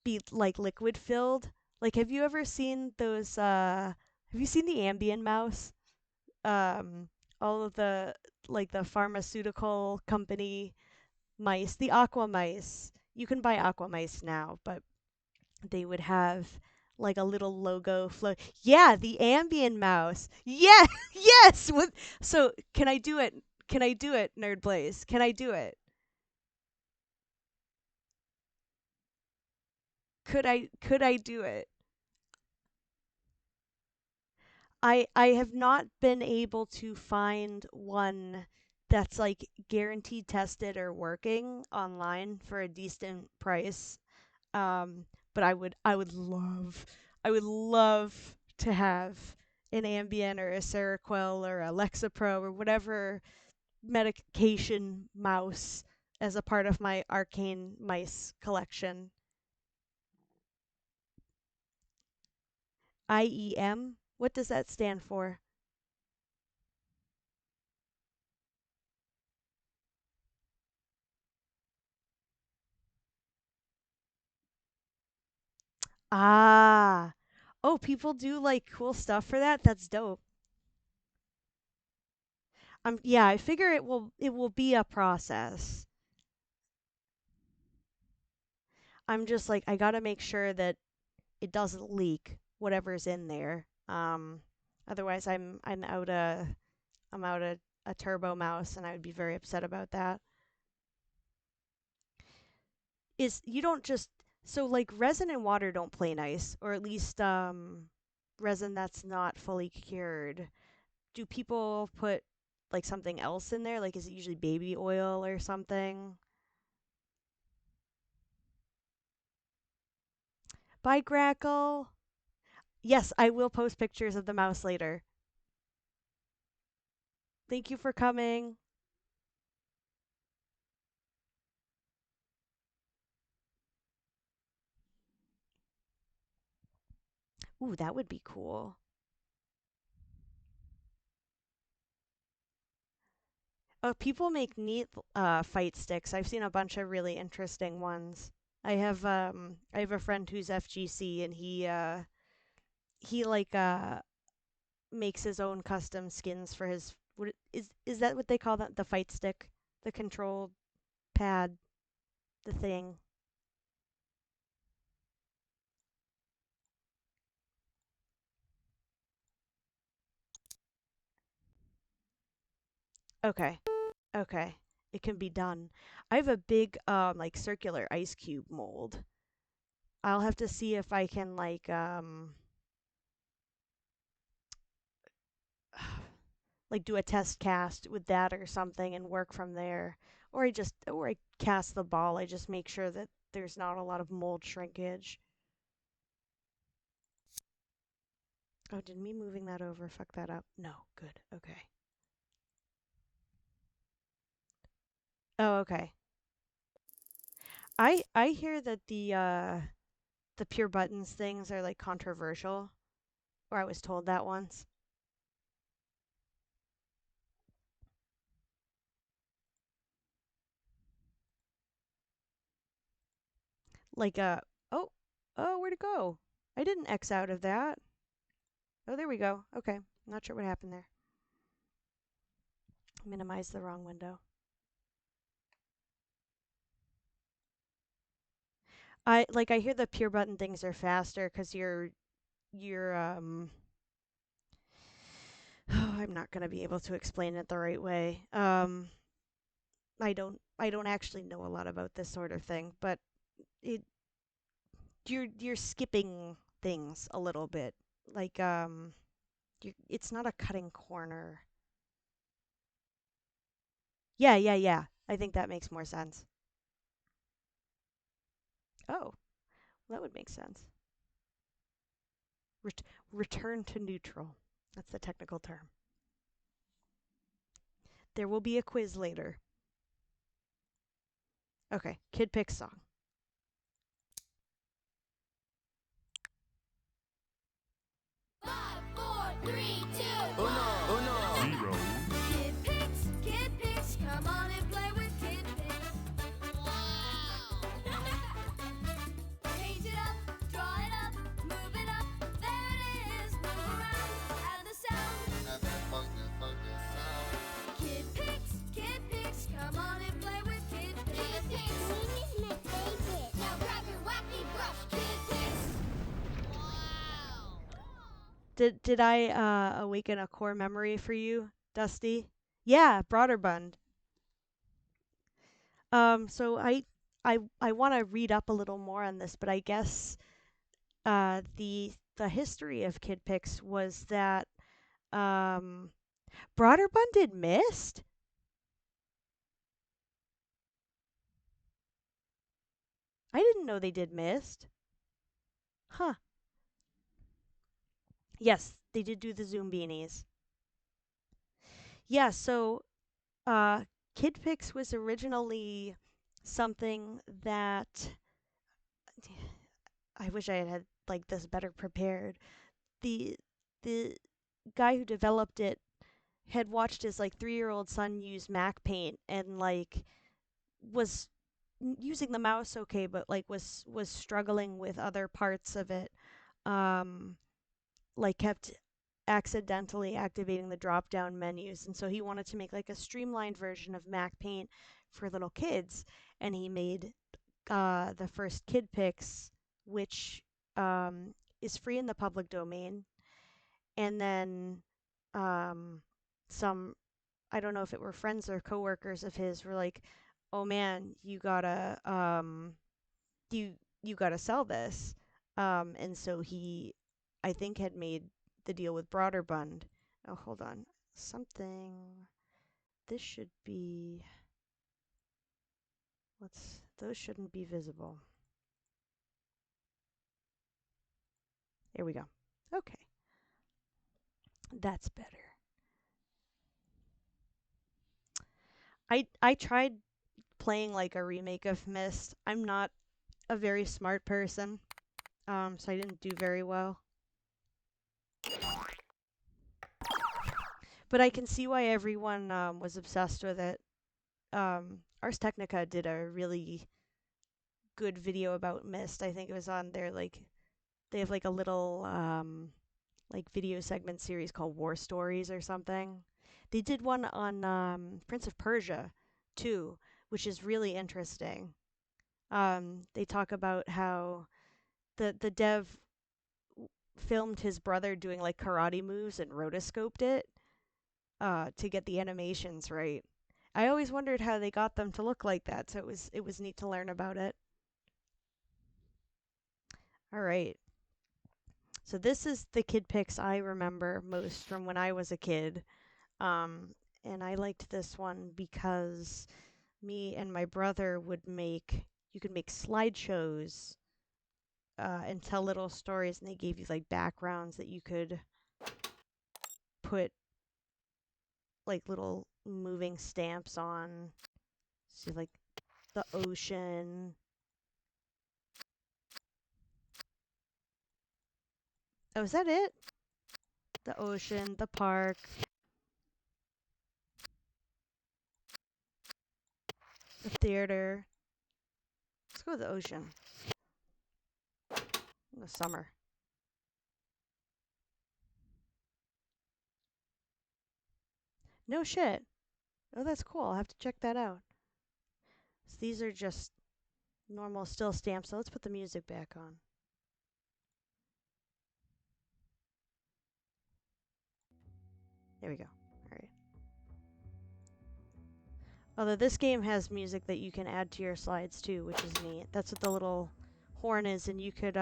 be like liquid filled. Like have you seen the Ambien mouse? Um all of the like the pharmaceutical company mice, the aqua mice. You can buy aqua mice now, but they would have like a little logo float. Yeah, the Ambien mouse. Yeah, yes. So can I do it? Can I do it, Nerd Blaze? Can I do it? Could I do it? I have not been able to find one that's like guaranteed tested or working online for a decent price. Um, but I would love to have an Ambien or a Seroquel or a Lexapro or whatever medication mouse as a part of my arcane mice collection. IEM? What does that stand for? Ah. Oh, people do like cool stuff for that? That's dope. Yeah, I figure it will be a process. I'm just like I got to make sure that it doesn't leak whatever's in there. Otherwise I'm out a turbo mouse and I would be very upset about that. Is you don't just so like resin and water don't play nice, or at least resin that's not fully cured. Do people put like something else in there? Like is it usually baby oil or something? Bye, Grackle. Yes, I will post pictures of the mouse later. Thank you for coming. Ooh, that would be cool. Oh, people make neat fight sticks. I've seen a bunch of really interesting ones. I have a friend who's FGC and he like makes his own custom skins for his is that what they call that, the fight stick, the control pad, the thing. Okay. Okay. It can be done. I have a big like circular ice cube mold. I'll have to see if I can like do a test cast with that or something and work from there. Or I cast the ball. I just make sure that there's not a lot of mold shrinkage. Oh, did me moving that over fuck that up? No, good. Okay. Oh, okay. I hear that the pure buttons things are like controversial, or I was told that once. Like oh, oh, where'd it go? I didn't X out of that. Oh, there we go. Okay. Not sure what happened there. Minimize the wrong window. I hear the pure button things are faster because you're I'm not gonna be able to explain it the right way. I don't actually know a lot about this sort of thing, but it you're skipping things a little bit. Like it's not a cutting corner. Yeah, yeah, yeah. I think that makes more sense. Oh, that would make sense. Ret- Return to neutral. That's the technical term. There will be a quiz later. Okay, KidPix song. 5, 4, 3, 2, 1. Zero. Kid Pix, come on and play with Kid Pix. Wow! Paint it up, draw it up, move it up. There it is, move around, and the sound. And that funky sound. Kid Pix, come on and play with Kid Pix. Kid Pix, is my favorite. Now grab your wacky brush, Kid Pix. Wow! Did I awaken a core memory for you, Dusty? Yeah, Broderbund. So I want to read up a little more on this, but I guess the history of KidPix was that um Broderbund did Mist. I didn't know they did Mist. Huh. Yes, they did do the Zoom beanies. Yeah, so uh KidPix was originally something that I wish I had like this better prepared. The the guy who developed it had watched his like 3-year-old son use Mac Paint and like was using the mouse okay, but like was struggling with other parts of it. Um, like kept accidentally activating the drop down menus, and so he wanted to make like a streamlined version of Mac Paint for little kids, and he made the first KidPix, which is free in the public domain, and then some, I don't know if it were friends or coworkers of his, were like, "Oh man, you you gotta sell this," and so he, I think, had made the deal with Broderbund. Oh, hold on, something. This should be. Let's. Those shouldn't be visible. There we go. Okay, that's better. I tried playing like a remake of Myst. I'm not a very smart person, so I didn't do very well. But I can see why everyone was obsessed with it. Ars Technica did a really good video about Myst. I think it was on their like, they have like a little like video segment series called War Stories or something. They did one on Prince of Persia too, which is really interesting. They talk about how the dev filmed his brother doing like karate moves and rotoscoped it to get the animations right. I always wondered how they got them to look like that, so it was neat to learn about it. All right. So this is the KidPix I remember most from when I was a kid. And I liked this one because me and my brother you could make slideshows and tell little stories, and they gave you like backgrounds that you could put like little moving stamps on. So like the ocean. Oh, is that it? The ocean, the park. The theater. Let's go to the ocean. In the summer. No shit. Oh, that's cool. I'll have to check that out. So these are just normal still stamps. So let's put the music back on. There we go. All right. Although this game has music that you can add to your slides too, which is neat. That's what the little horn is, and you could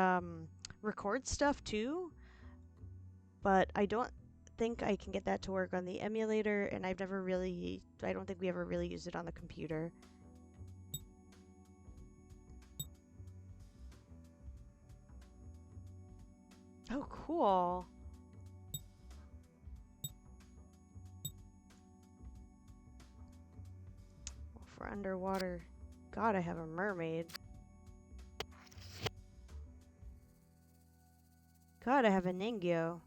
record stuff too. But I don't think I can get that to work on the emulator, and I don't think we ever really used it on the computer. Oh, cool. Well, for underwater, gotta have a mermaid. Gotta have a Ningyo.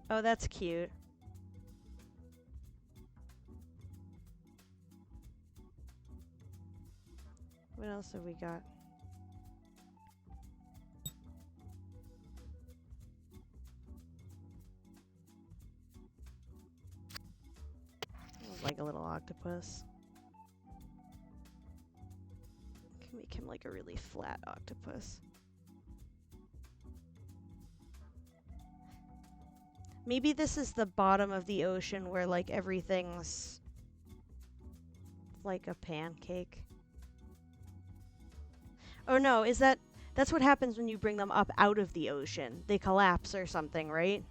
Oh, that's cute. What else have we got? Like a little octopus. Can make him like a really flat octopus. Maybe this is the bottom of the ocean where like everything's like a pancake. Oh no, that's what happens when you bring them up out of the ocean. They collapse or something, right?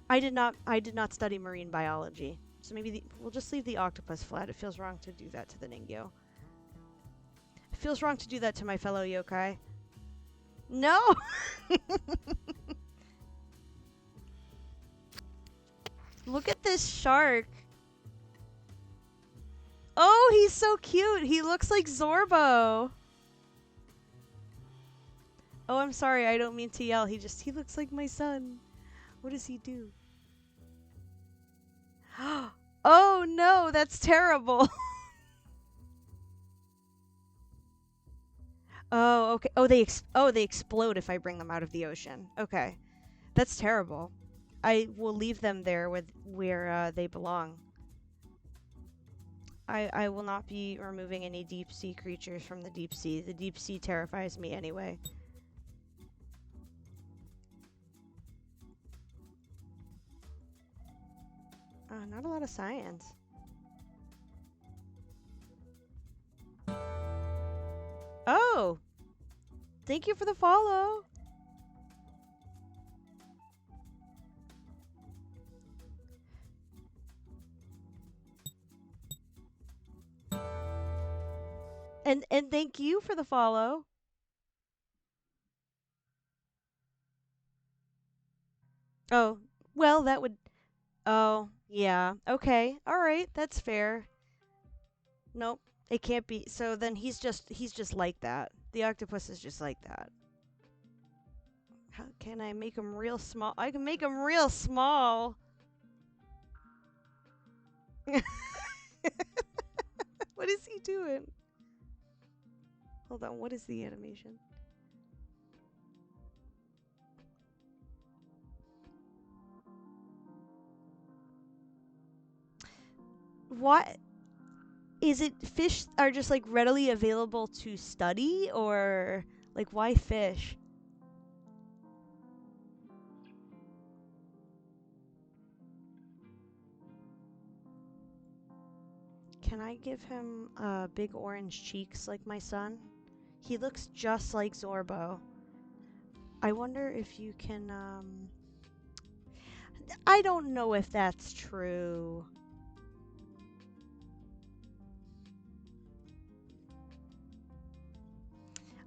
I did not study marine biology. So maybe we'll just leave the octopus flat. It feels wrong to do that to the Ningyo. It feels wrong to do that to my fellow yokai. No! Look at this shark. Oh, he's so cute. He looks like Zorbo. Oh, I'm sorry. I don't mean to yell. He looks like my son. What does he do? Oh no, that's terrible. Oh, okay. Oh, they explode if I bring them out of the ocean. Okay. That's terrible. I will leave them there where they belong. I will not be removing any deep sea creatures from the deep sea. The deep sea terrifies me anyway. Not a lot of science. Oh! Thank you for the follow! And thank you for the follow. Oh, well, that would... Oh, yeah. Okay. All right. That's fair. Nope. It can't be. So then he's just like that. The octopus is just like that. How can I make him real small? I can make him real small. What is he doing? Hold on. What is the animation? What? Is it fish are just like readily available to study, or like why fish? Can I give him big orange cheeks like my son? He looks just like Zorbo. I wonder if you can I don't know if that's true.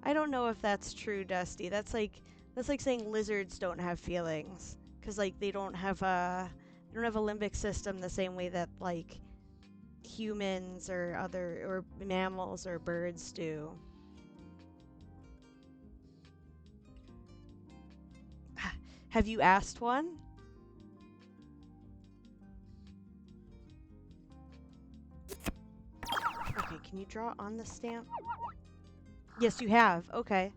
I don't know if that's true, Dusty. That's like saying lizards don't have feelings, cuz like they don't have a limbic system the same way that like humans or mammals or birds do. Have you asked one? Okay, can you draw on the stamp? Yes, you have. Okay.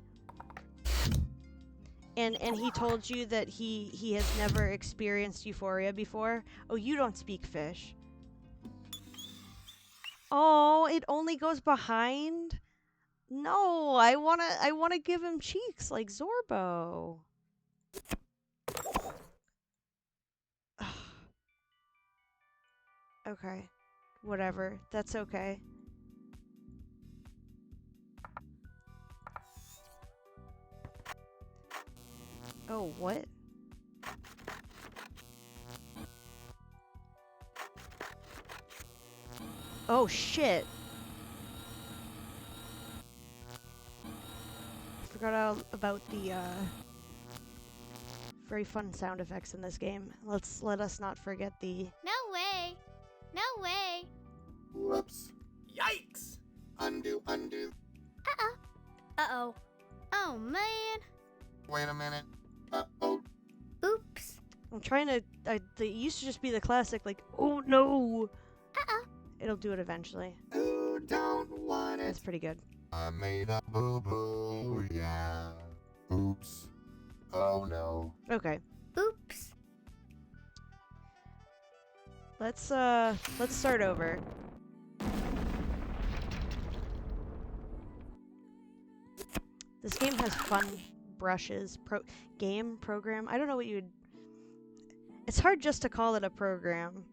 And he told you that he has never experienced euphoria before? Oh, you don't speak fish. Oh, it only goes behind? No, I wanna give him cheeks like Zorbo. Okay. Whatever. That's okay. Oh, what? Oh, shit. I forgot all about the, very fun sound effects in this game. Let us not forget the... No way. No way. Whoops. Yikes! Undo. Uh-oh. Uh-oh. Oh, man. Wait a minute. Uh-oh. Oops. I'm trying to... it used to just be the classic, like, oh no! Uh-oh. It'll do it eventually. Who don't want it? That's pretty good. I made a boo-boo, yeah. Oops. Oh no. Okay. Oops. Let's start over. This game has fun brushes. Program? I don't know what you would... It's hard just to call it a program.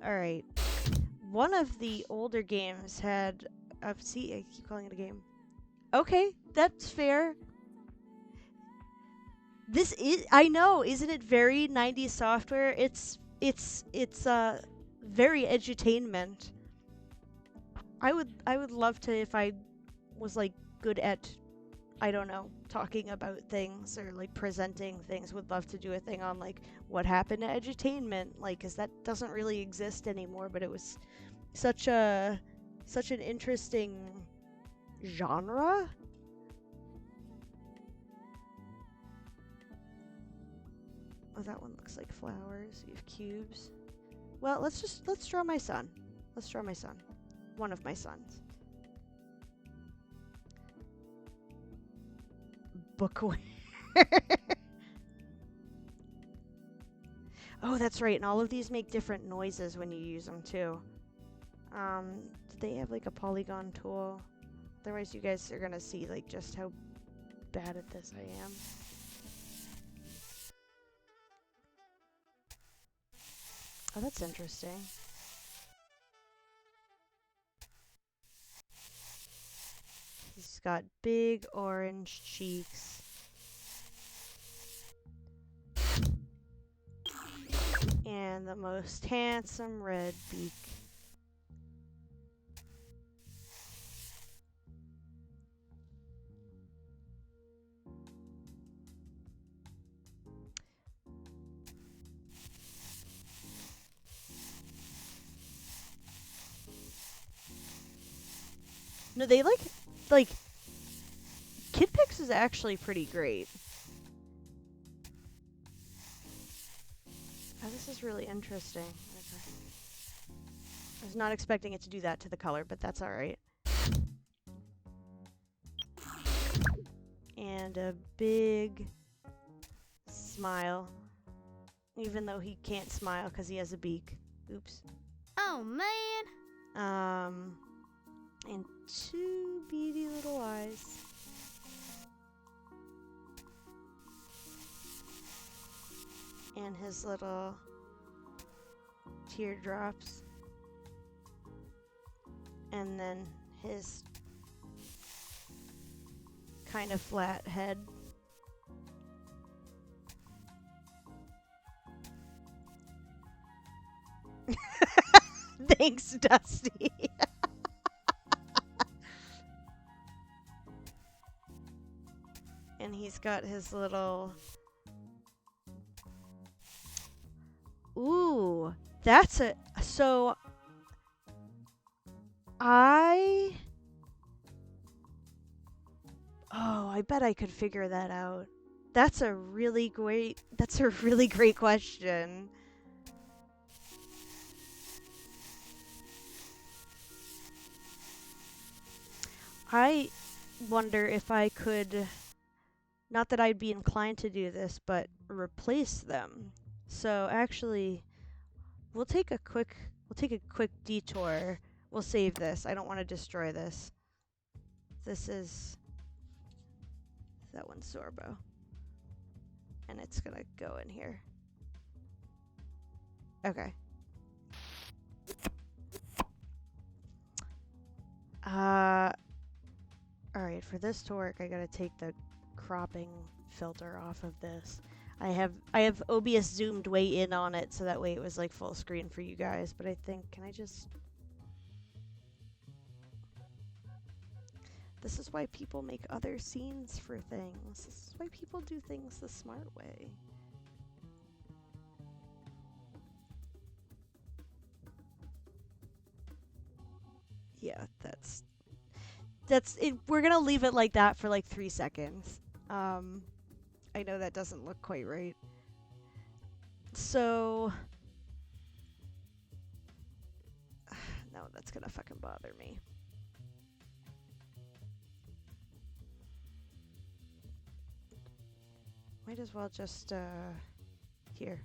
Alright. One of the older games had... I keep calling it a game. Okay, that's fair. This is... I know, isn't it very 90s software? It's very edutainment. I would love to if I was like good at I don't know, talking about things or like presenting things. Would love to do a thing on like what happened to edutainment, like, because that doesn't really exist anymore. But it was such an interesting genre. Oh, that one looks like flowers. You have cubes. Well, let's draw my son. Let's draw my son. One of my sons. Bookware. Oh, that's right. And all of these make different noises when you use them too. Do they have like a polygon tool? Otherwise, you guys are gonna see like just how bad at this I am. Oh, that's interesting. He's got big orange cheeks. And the most handsome red beak. No, they like KidPix is actually pretty great. Oh, this is really interesting. I was not expecting it to do that to the color, but that's alright. And a big smile. Even though he can't smile because he has a beak. Oops. Oh, man. And two beady little eyes. And his little teardrops. And then his kind of flat head. Thanks, Dusty. And he's got his little... Ooh, that's a... So... Oh, I bet I could figure that out. That's a really great question. I wonder if I could, not that I'd be inclined to do this, but replace them. So actually, we'll take a quick detour. We'll save this. I don't want to destroy this. That one's Zorbo. And it's gonna go in here. Okay. Alright, for this to work, I gotta take the cropping filter off of this. I have OBS zoomed way in on it, so that way it was like full screen for you guys, but I think, can I just... This is why people make other scenes for things. This is why people do things the smart way. Yeah, that's it. We're gonna leave it like that for like 3 seconds. I know that doesn't look quite right. So, no, that's gonna fucking bother me. Might as well just, here.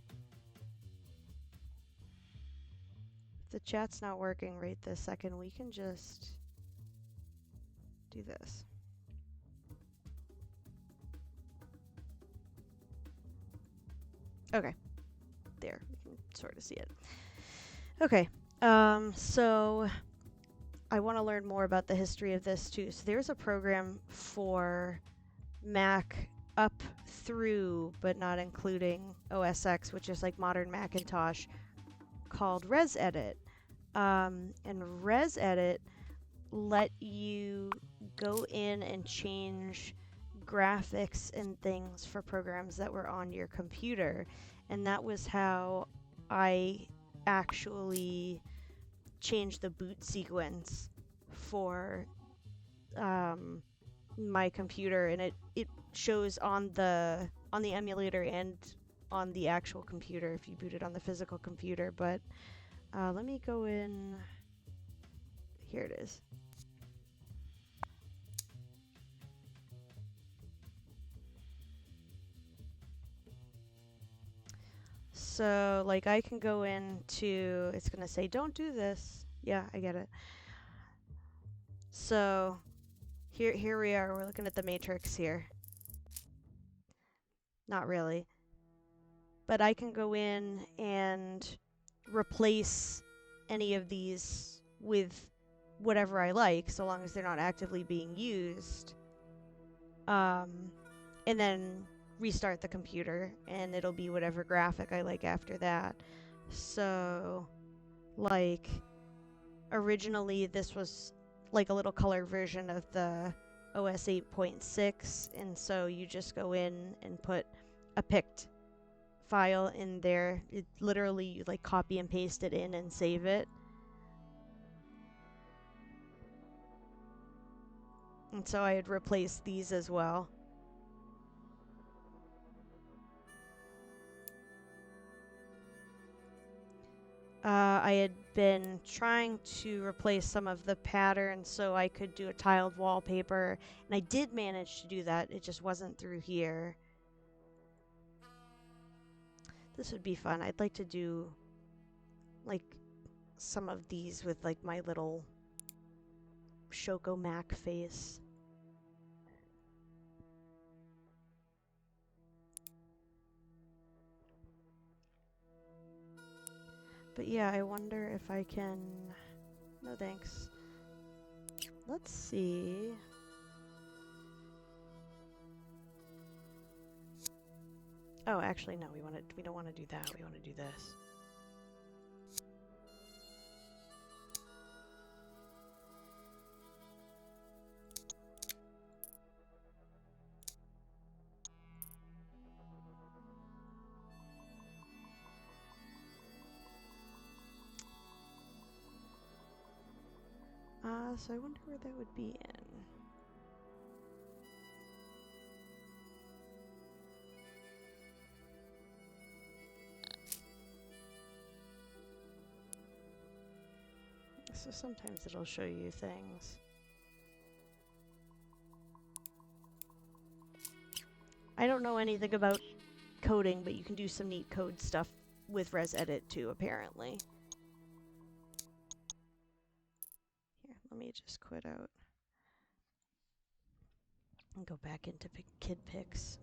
If the chat's not working right this second, we can just do this. Okay. There, we can sort of see it. Okay, so I want to learn more about the history of this too. So there's a program for Mac up through, but not including OS X, which is like modern Macintosh, called ResEdit. And ResEdit let you go in and change graphics and things for programs that were on your computer, and that was how I actually changed the boot sequence for my computer, and it shows on the emulator and on the actual computer if you boot it on the physical computer. But let me go in. Here it is. So, like, I can go into, it's gonna say, don't do this. Yeah, I get it. So, here we are. We're looking at the matrix here. Not really. But I can go in and replace any of these with whatever I like, so long as they're not actively being used. And then restart the computer, and it'll be whatever graphic I like after that. So, like, originally this was like a little color version of the OS 8.6, and so you just go in and put a picked file in there. It literally, you like copy and paste it in and save it. And so I had replaced these as well. I had been trying to replace some of the patterns so I could do a tiled wallpaper, and I did manage to do that. It just wasn't through here. This would be fun. I'd like to do like some of these with like my little Shoko Mac face. But yeah, I wonder if I can... No thanks. Let's see. Oh, actually no, we don't want to do that. We want to do this. So I wonder where that would be in. So sometimes it'll show you things. I don't know anything about coding, but you can do some neat code stuff with ResEdit too, apparently. Here, let me just quit out and go back into KidPix.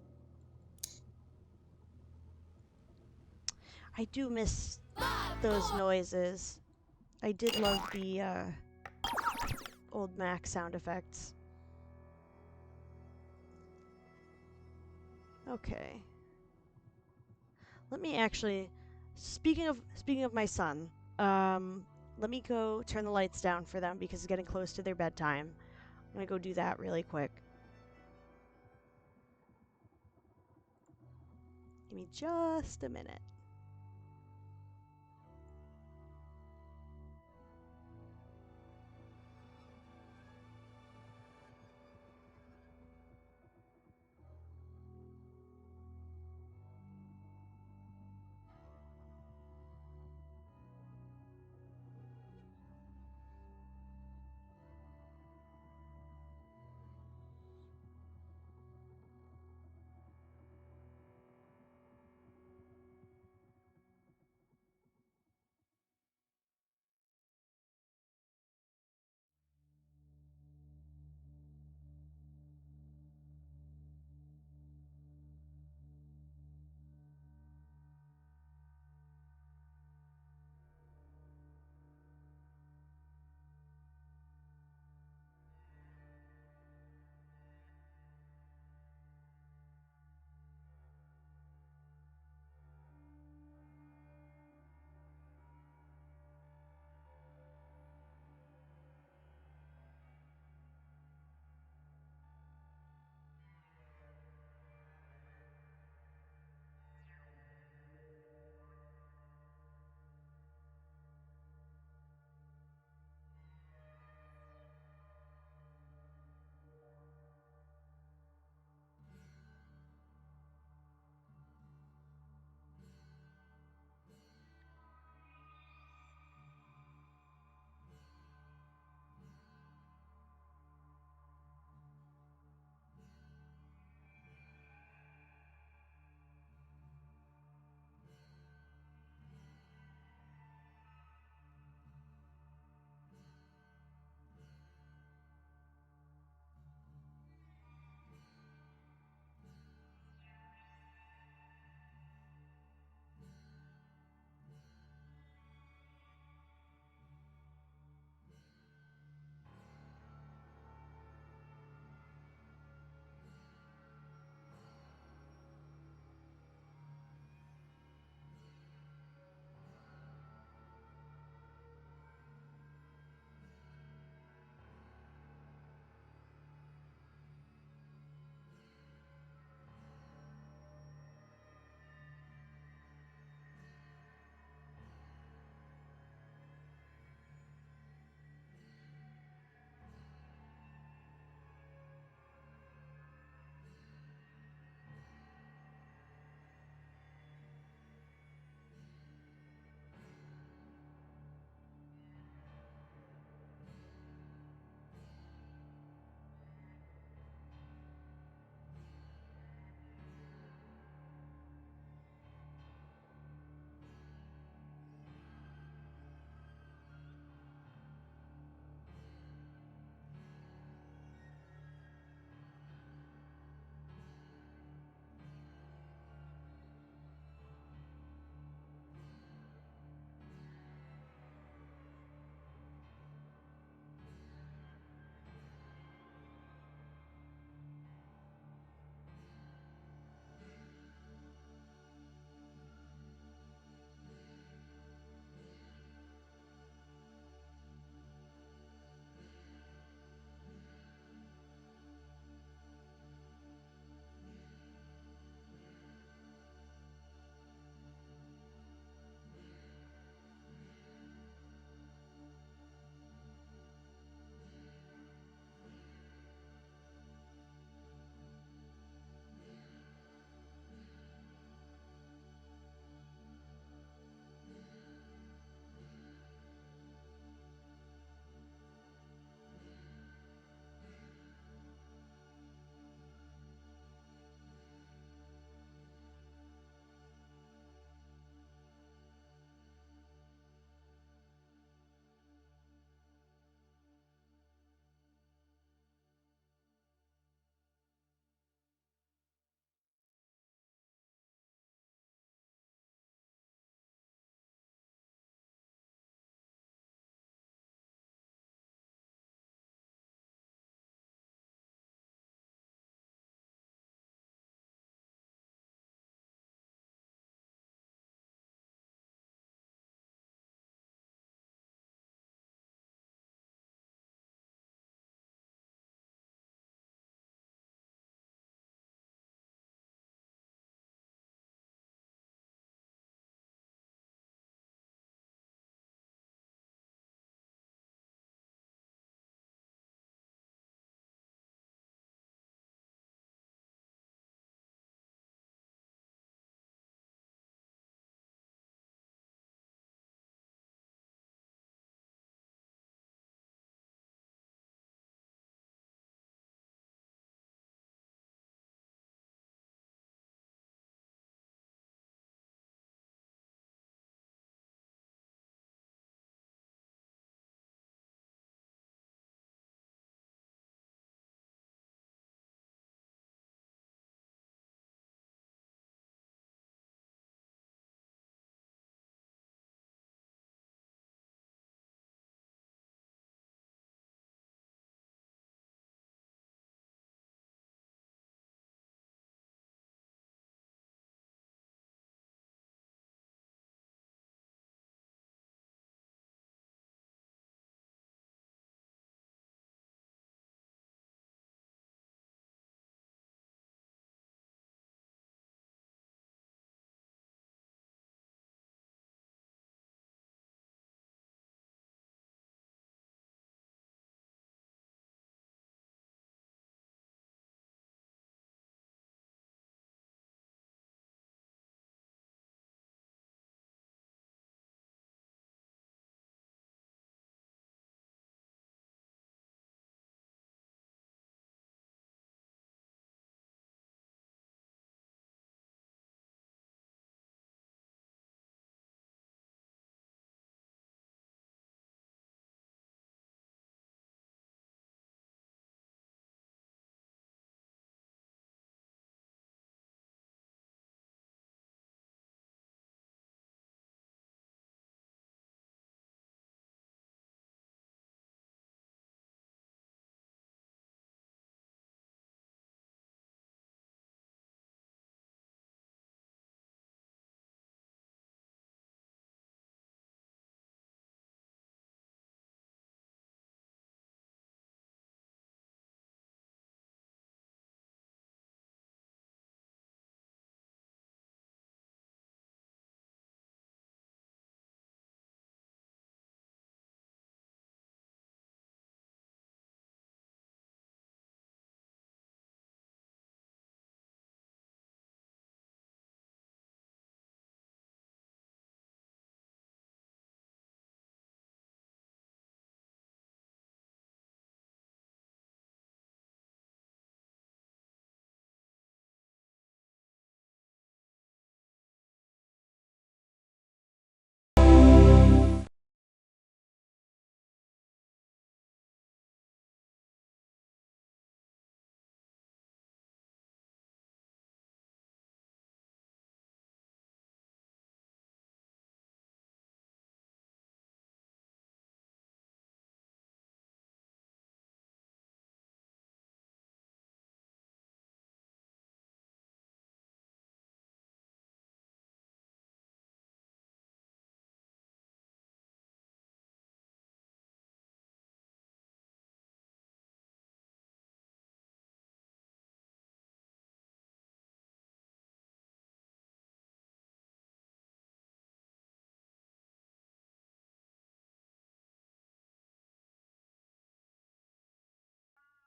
I do miss those noises. I did love the old Mac sound effects. Okay. Let me actually, speaking of my son, let me go turn the lights down for them because it's getting close to their bedtime. I'm gonna go do that really quick. Give me just a minute.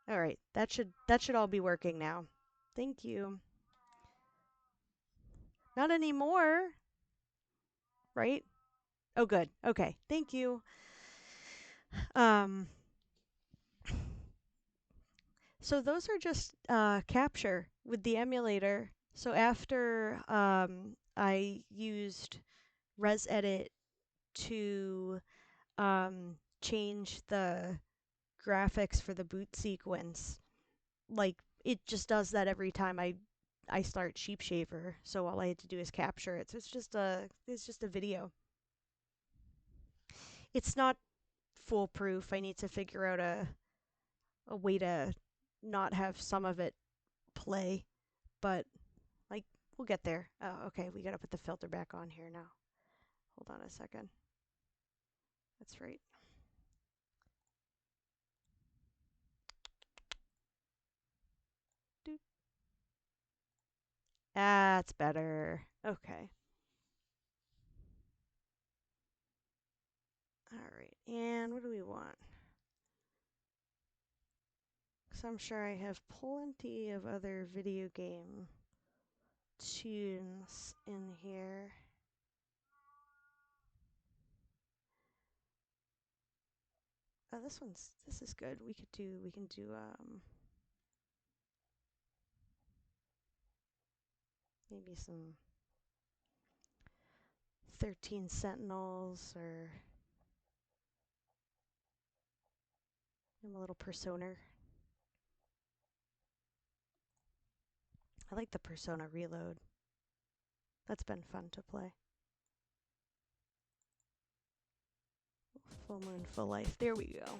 All right, that should all be working now. Thank you. Not anymore, right? Oh, good. Okay, thank you. Um, so those are just capture with the emulator. So after I used ResEdit to change the graphics for the boot sequence, like it just does that every time I start Sheep Shaver. So all I had to do is capture it. So it's just a video. It's not foolproof. I need to figure out a way to not have some of it play, but like we'll get there. Oh, okay, we got to put the filter back on here now. Hold on a second. That's right. Doot. That's better. Okay. All right. And what do we want? Because I'm sure I have plenty of other video game tunes in here. Oh, this is good. We can do maybe some 13 Sentinels or a little Persona. I like the Persona Reload. That's been fun to play. Full Moon, Full Life. There we go.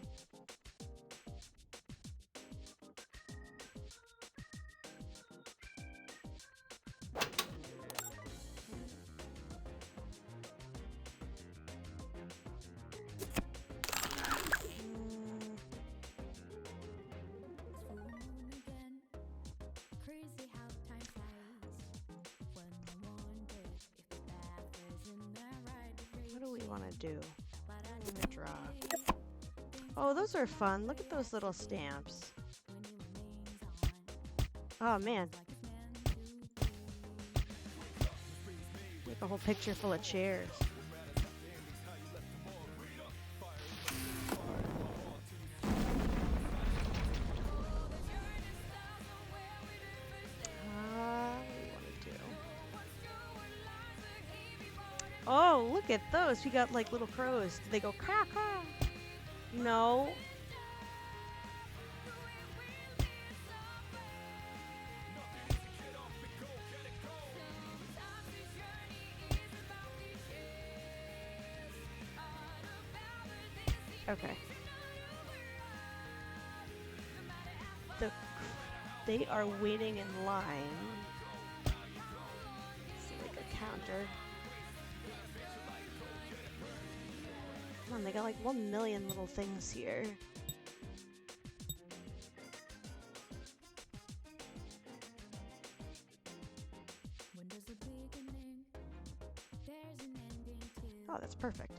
What do we want to do? I'm gonna draw. Oh, those are fun. Look at those little stamps. Oh, man. Make a whole picture full of chairs. Oh, look at those. We got like little crows. Do they go caw caw? No. Okay. They are waiting in line. See, like a counter. Come on, they got like 1 million little things here. Oh, that's perfect.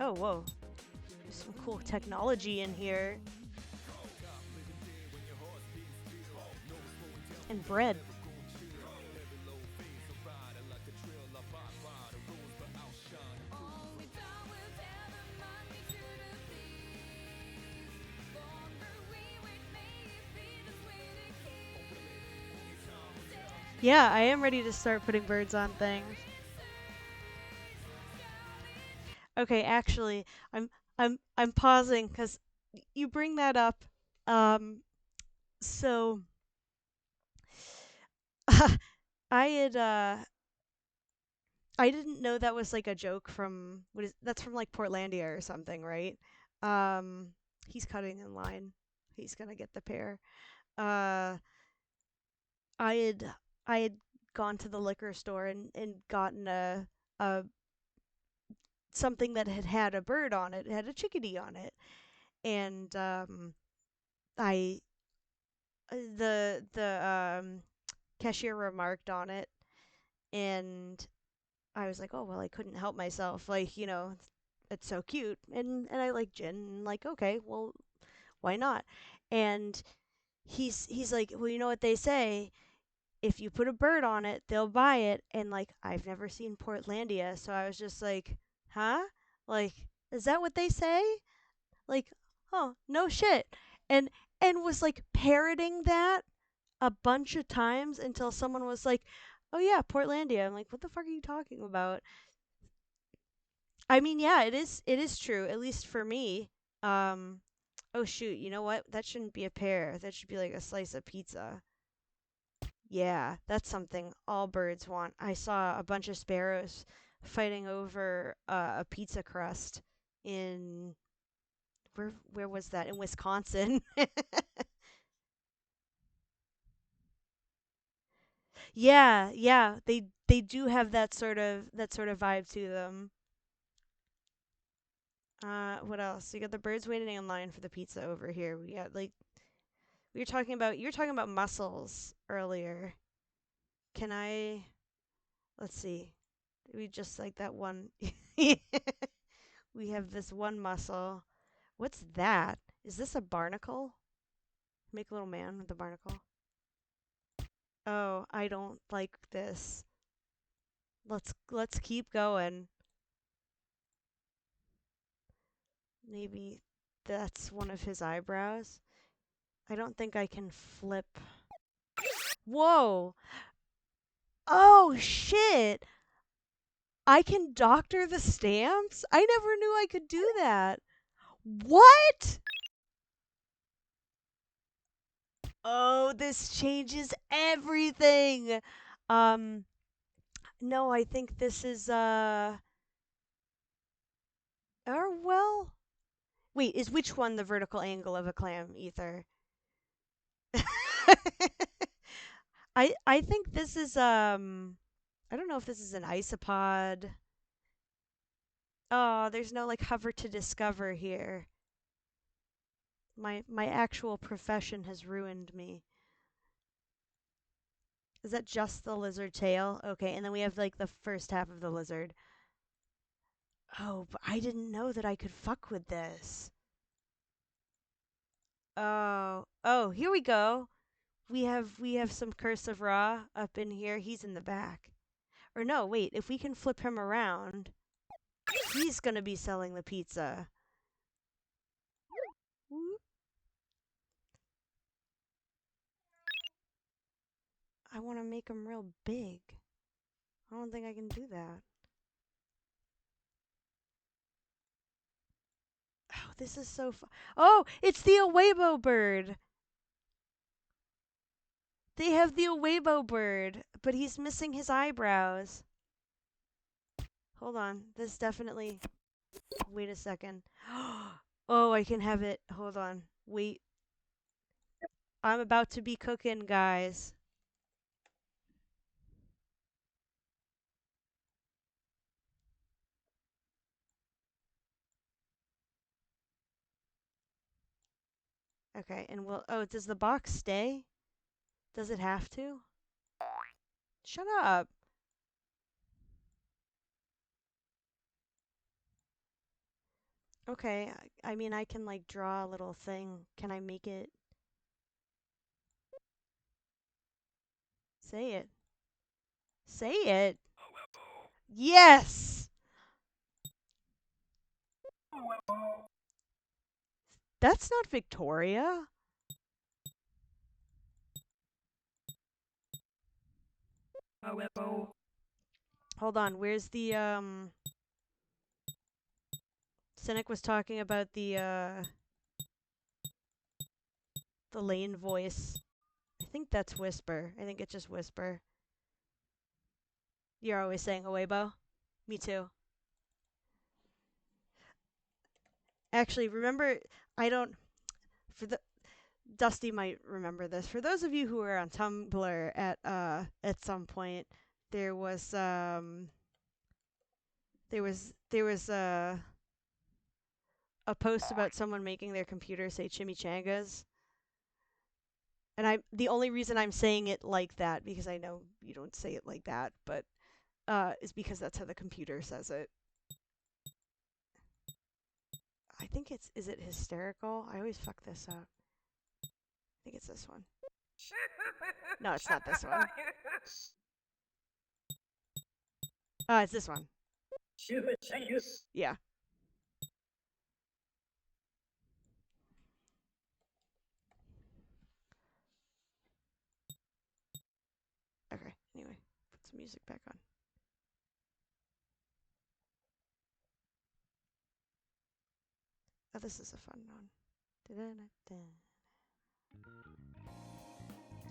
Oh, whoa. There's some cool technology in here. And bread. Yeah, I am ready to start putting birds on things. Okay, actually, I'm pausing because you bring that up. So I had I didn't know that was like a joke from that's from like Portlandia or something, right? He's cutting in line. He's gonna get the pear. Uh, I had I had gone to the liquor store and gotten a something that had a bird on it. It had a chickadee on it, and I the cashier remarked on it, and I was like, oh well, I couldn't help myself. Like, it's so cute, and I like gin. And like, okay, well, why not? And he's like, well, you know what they say? If you put a bird on it, they'll buy it. And like, I've never seen Portlandia, so I was just like, huh? Like, is that what they say? Like, oh, no shit. And and was like parroting that a bunch of times until someone was like, "Oh yeah, Portlandia." I'm like, "What the fuck are you talking about?" I mean, yeah, it is true, at least for me. Um oh shoot, you know what? That shouldn't be a pear. That should be like a slice of pizza. Yeah, that's something all birds want. I saw a bunch of sparrows fighting over a pizza crust in where was that? In Wisconsin. Yeah, yeah, they do have that sort of vibe to them. What else? You got the birds waiting in line for the pizza over here. We got like you were talking about mussels earlier. Can I let's see. We just like that one. We have this one mussel. What's that? Is this a barnacle? Make a little man with the barnacle. Oh, I don't like this. Let's keep going. Maybe that's one of his eyebrows. I don't think I can flip. Whoa! Oh shit! I can doctor the stamps? I never knew I could do that. What? Oh, this changes everything. Um no, I think this is or well, wait, is which one the vertical angle of a clam, Ether? I think this is I don't know if this is an isopod. Oh, there's no like hover to discover here. My actual profession has ruined me. Is that just the lizard tail? Okay, and then we have like the first half of the lizard. Oh, but I didn't know that I could fuck with this. Oh, here we go. We have some cursive raw up in here. He's in the back. Or no, wait, if we can flip him around, he's gonna be selling the pizza. Whoop. I want to make him real big. I don't think I can do that. Oh, this is so fun. Oh, it's the Awebo bird. They have the Awebo bird, but he's missing his eyebrows. Hold on. This definitely. Wait a second. Oh, I can have it. Hold on. Wait. I'm about to be cooking, guys. Okay, and we'll. Oh, does the box stay? Does it have to? Shut up. Okay, I mean, I can like draw a little thing. Can I make it? Say it. Say it. Yes! That's not Victoria. Hold on, where's the. Cynic was talking about the Lane voice. I think that's Whisper. I think it's just Whisper. You're always saying Awebo? Me too. Actually, remember, I don't. For the Dusty might remember this. For those of you who were on Tumblr at some point, there was a post about someone making their computer say chimichangas, And the only reason I'm saying it like that, because I know you don't say it like that, but is because that's how the computer says it. I think is it hysterical? I always fuck this up. I think it's this one. No, it's not this one. It's this one. Yeah. Okay, anyway, put some music back on. Oh, this is a fun one.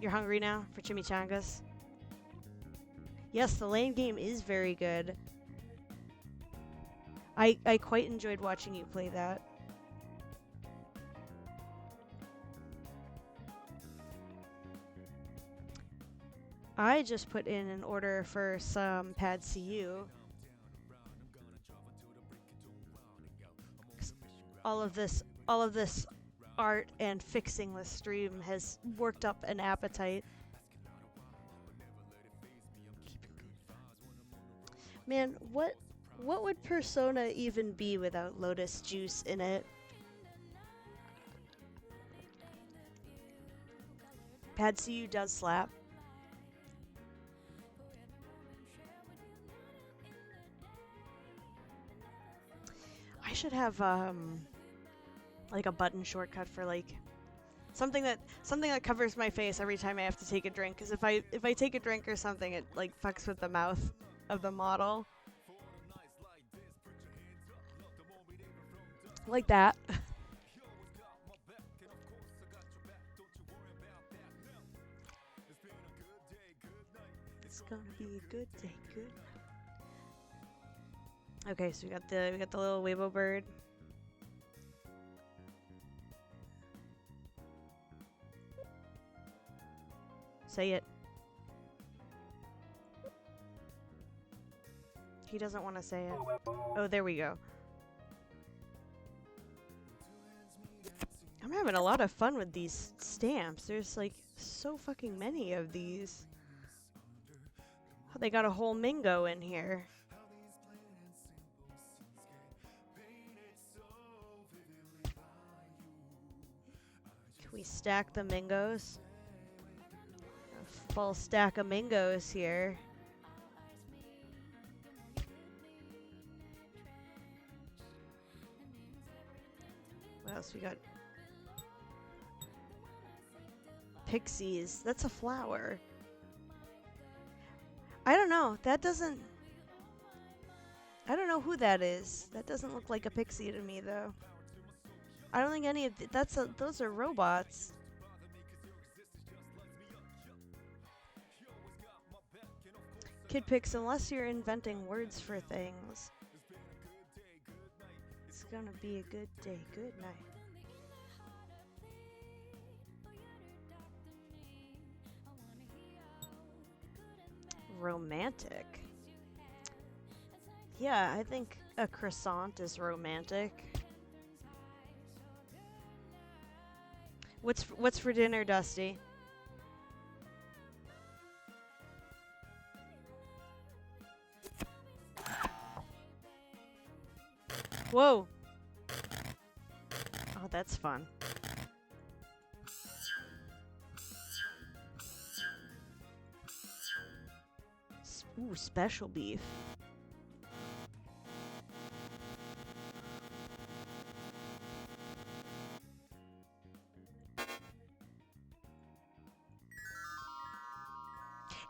You're hungry now for chimichangas? Yes, the lane game is very good. I quite enjoyed watching you play that. I just put in an order for some pad CU. All of this art and fixing the stream has worked up an appetite. Man, what would Persona even be without Lotus Juice in it? Pad CU does slap. I should have like a button shortcut for like something that covers my face every time I have to take a drink. Because if I take a drink or something, it like fucks with the mouth of the model. Like that. It's gonna be a good day, good. Okay, so we got the little Weibo bird. Say it. He doesn't want to say it. Oh, there we go. I'm having a lot of fun with these stamps. There's like so fucking many of these. Oh, they got a whole Mingo in here. Can we stack the Mingos? A full stack of Mingos here. What else we got? Pixies. That's a flower. I don't know. That doesn't... I don't know who that is. That doesn't look like a pixie to me, though. I don't think any of those are robots. KidPix, unless you're inventing words for things. It's gonna be a good day, good night. Romantic. Yeah, I think a croissant is romantic. What's for dinner, Dusty? Whoa. Oh, that's fun. Ooh, special beef.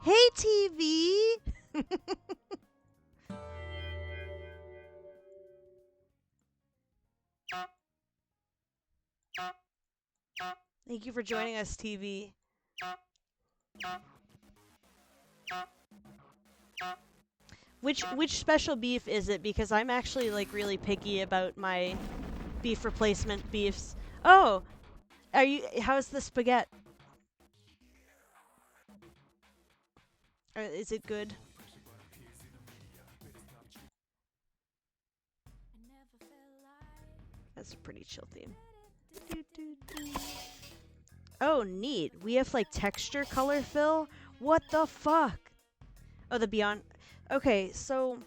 Hey, TV! Thank you for joining us, TV. Which special beef is it? Because I'm actually like really picky about my beef replacement beefs. Oh, how's the spaghetti? Is it good? That's a pretty chill theme. Oh, neat. We have like texture color fill. What the fuck? Oh, the Beyond. Okay, so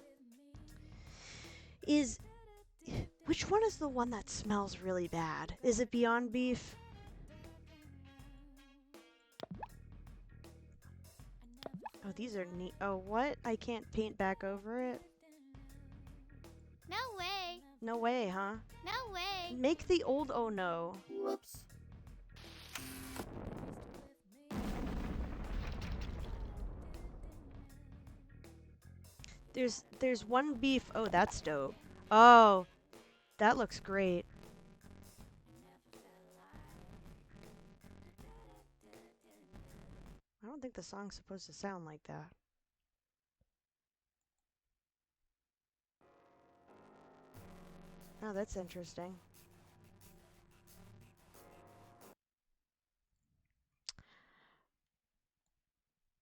is which one is the one that smells really bad? Is it Beyond Beef? Oh, these are neat. Oh, what? I can't paint back over it? No way. No way, huh? No way. Make the old oh no. Whoops. There's one beef. Oh, that's dope. Oh, that looks great. I don't think the song's supposed to sound like that. Oh, that's interesting.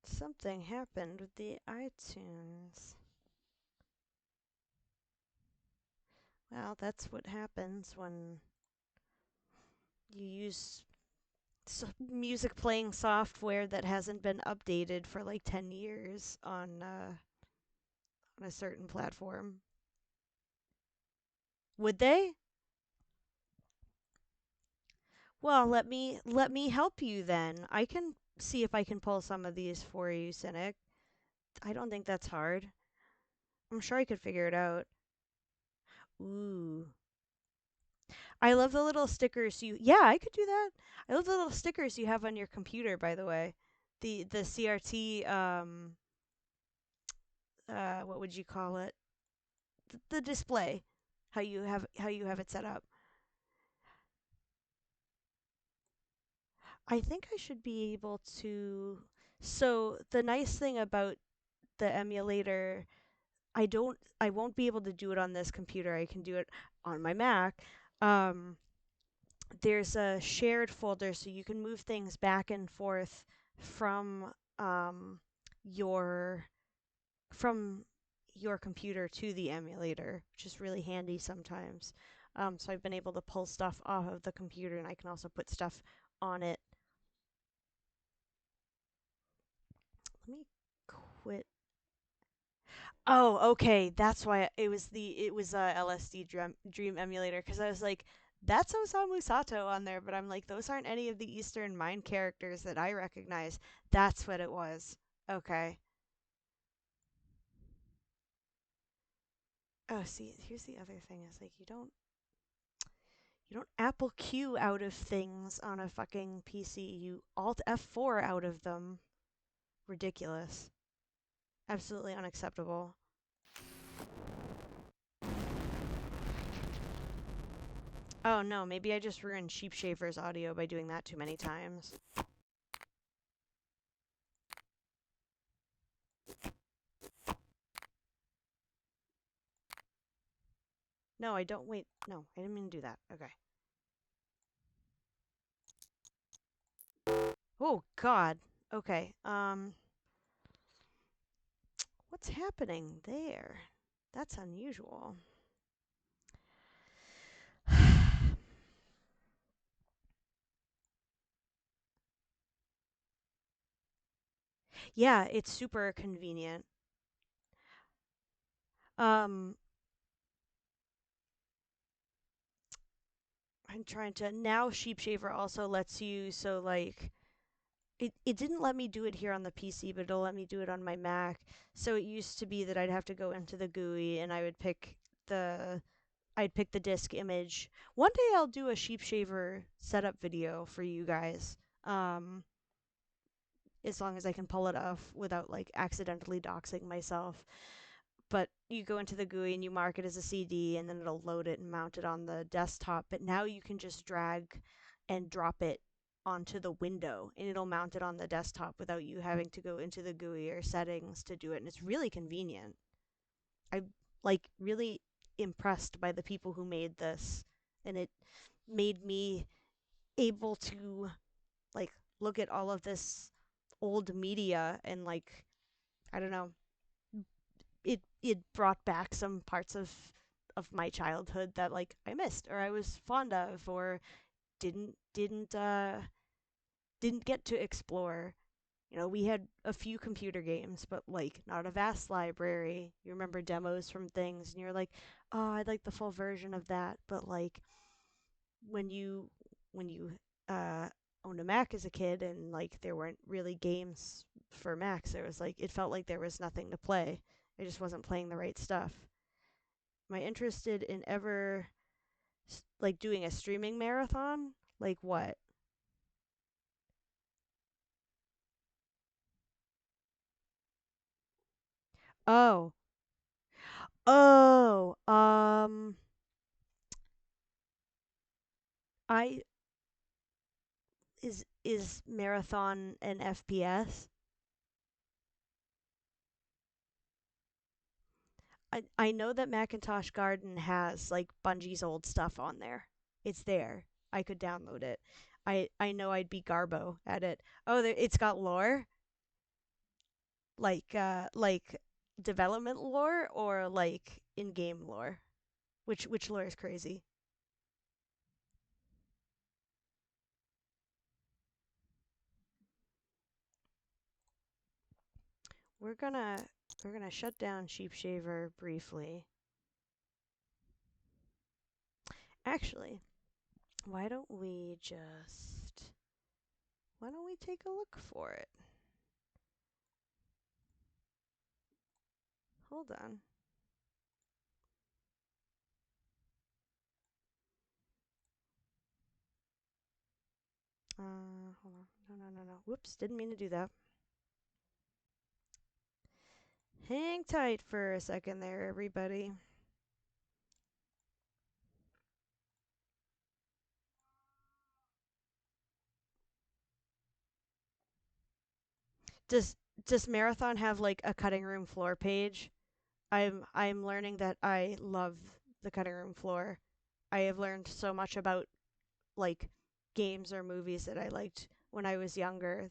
Something happened with the iTunes. Well, that's what happens when you use music playing software that hasn't been updated for like 10 years on a certain platform. Would they? Well, let me help you then. I can see if I can pull some of these for you, Cynic. I don't think that's hard. I'm sure I could figure it out. Ooh. I love the little stickers you. Yeah, I could do that. I love the little stickers you have on your computer, by the way. The CRT what would you call it? The display. How you have it set up. I think I should be able to. So the nice thing about the emulator, I won't be able to do it on this computer. I can do it on my Mac. Um, there's a shared folder so you can move things back and forth from your from your computer to the emulator, which is really handy sometimes. So I've been able to pull stuff off of the computer and I can also put stuff on it. Let me quit. Oh, okay. That's why it was LSD Dream emulator because I was like, that's Osamu Sato on there, but I'm like, those aren't any of the Eastern Mind characters that I recognize. That's what it was. Okay. Oh, see, here's the other thing is like you don't Apple Q out of things on a fucking PC. You Alt F4 out of them. Ridiculous. Absolutely unacceptable. Oh no, maybe I just ruined Sheep Shaver's audio by doing that too many times. No, I don't. Wait, no, I didn't mean to do that. Okay. Oh God. Okay. What's happening there? That's unusual. Yeah, it's super convenient. Um, I'm trying to now. Sheep Shaver also lets you so like it didn't let me do it here on the PC, but it'll let me do it on my Mac. So it used to be that I'd have to go into the GUI and the I'd pick the disk image. One day I'll do a Sheep Shaver setup video for you guys. Um, as long as I can pull it off without like accidentally doxing myself. But you go into the GUI and you mark it as a CD and then it'll load it and mount it on the desktop. But now you can just drag and drop it onto the window and it'll mount it on the desktop without you having to go into the GUI or settings to do it. And it's really convenient. I'm like really impressed by the people who made this, and it made me able to like look at all of this old media and like I don't know, it brought back some parts of my childhood that like I missed or I was fond of or didn't didn't get to explore. We had a few computer games, but like not a vast library. You remember demos from things, and you're like, oh, I'd like the full version of that. But like when you uh, owned a Mac as a kid, and like there weren't really games for Macs, there was like it felt like there was nothing to play. I just wasn't playing the right stuff. Am I interested in ever like doing a streaming marathon? Like what? Oh. Oh, I is marathon an FPS? I know that Macintosh Garden has like Bungie's old stuff on there. It's there. I could download it. I know I'd be Garbo at it. Oh, it's got lore, like development lore or like in-game lore. Which lore is crazy? We're gonna we're gonna shut down Sheep Shaver briefly. Actually, why don't we take a look for it? Hold on. Hold on. No. Whoops, didn't mean to do that. Hang tight for a second there, everybody. Does does Marathon have like a cutting room floor page? I'm learning that I love the cutting room floor. I have learned so much about like games or movies that I liked when I was younger.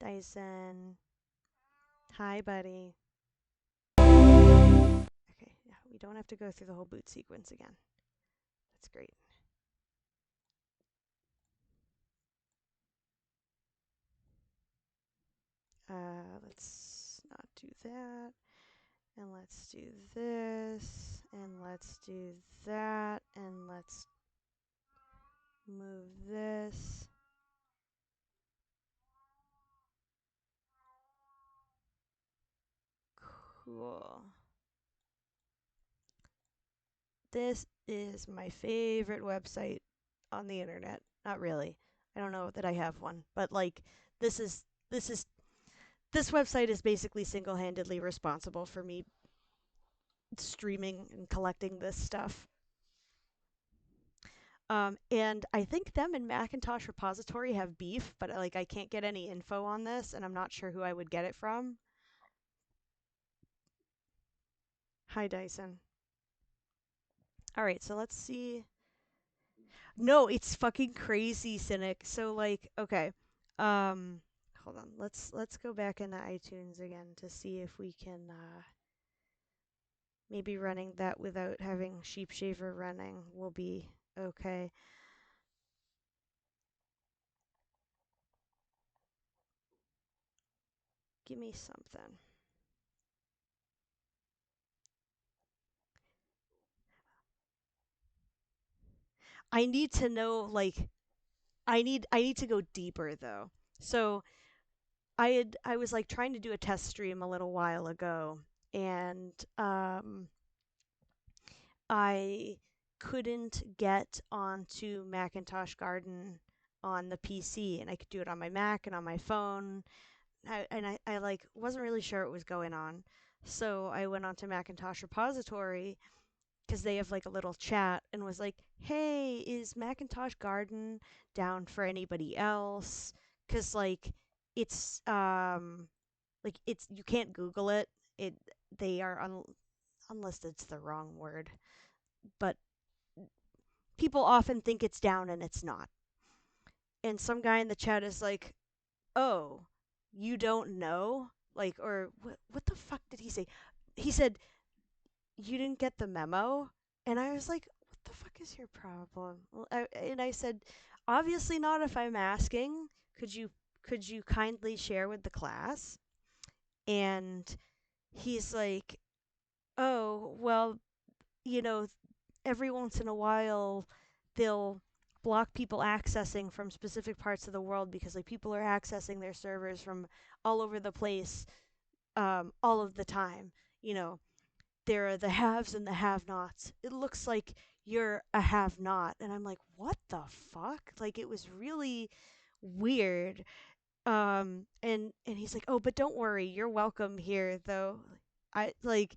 Dyson. Hi, buddy. Okay, yeah, we don't have to go through the whole boot sequence again. That's great. Let's not do that. And let's do this. And let's do that. And let's move this. Cool. This is my favorite website on the internet. Not really. I don't know that I have one, but like this is this is this website is basically single-handedly responsible for me streaming and collecting this stuff. And I think them and Macintosh Repository have beef, but like I can't get any info on this, and I'm not sure who I would get it from. Hi, Dyson. All right, so let's see. No, it's fucking crazy, Cynic. So like, okay, um, hold on. Let's go back into iTunes again to see if we can maybe running that without having Sheep Shaver running will be okay. Give me something. I need to know like I need to go deeper though. So I was like trying to do a test stream a little while ago, and I couldn't get onto Macintosh Garden on the PC, and I could do it on my Mac and on my phone. I like wasn't really sure what was going on, so I went onto Macintosh Repository because they have like a little chat and was like, "Hey, is Macintosh Garden down for anybody else?" Because it's you can't Google it. It they are unlisted's the wrong word, but people often think it's down and it's not. And some guy in the chat is like, "Oh, you don't know?" Like, or what the fuck did he say? he said, "You didn't get the memo?" And I was like, "What the fuck is your problem?" And I said, "Obviously not if I'm asking. Could you kindly share with the class?" And he's like, "Oh, well, you know, every once in a while they'll block people accessing from specific parts of the world because like people are accessing their servers from all over the place all of the time. You know, there are the haves and the have-nots. It looks like you're a have-not." And I'm like, "What the fuck?" Like it was really weird. And he's like, "Oh, but don't worry, you're welcome here though." I like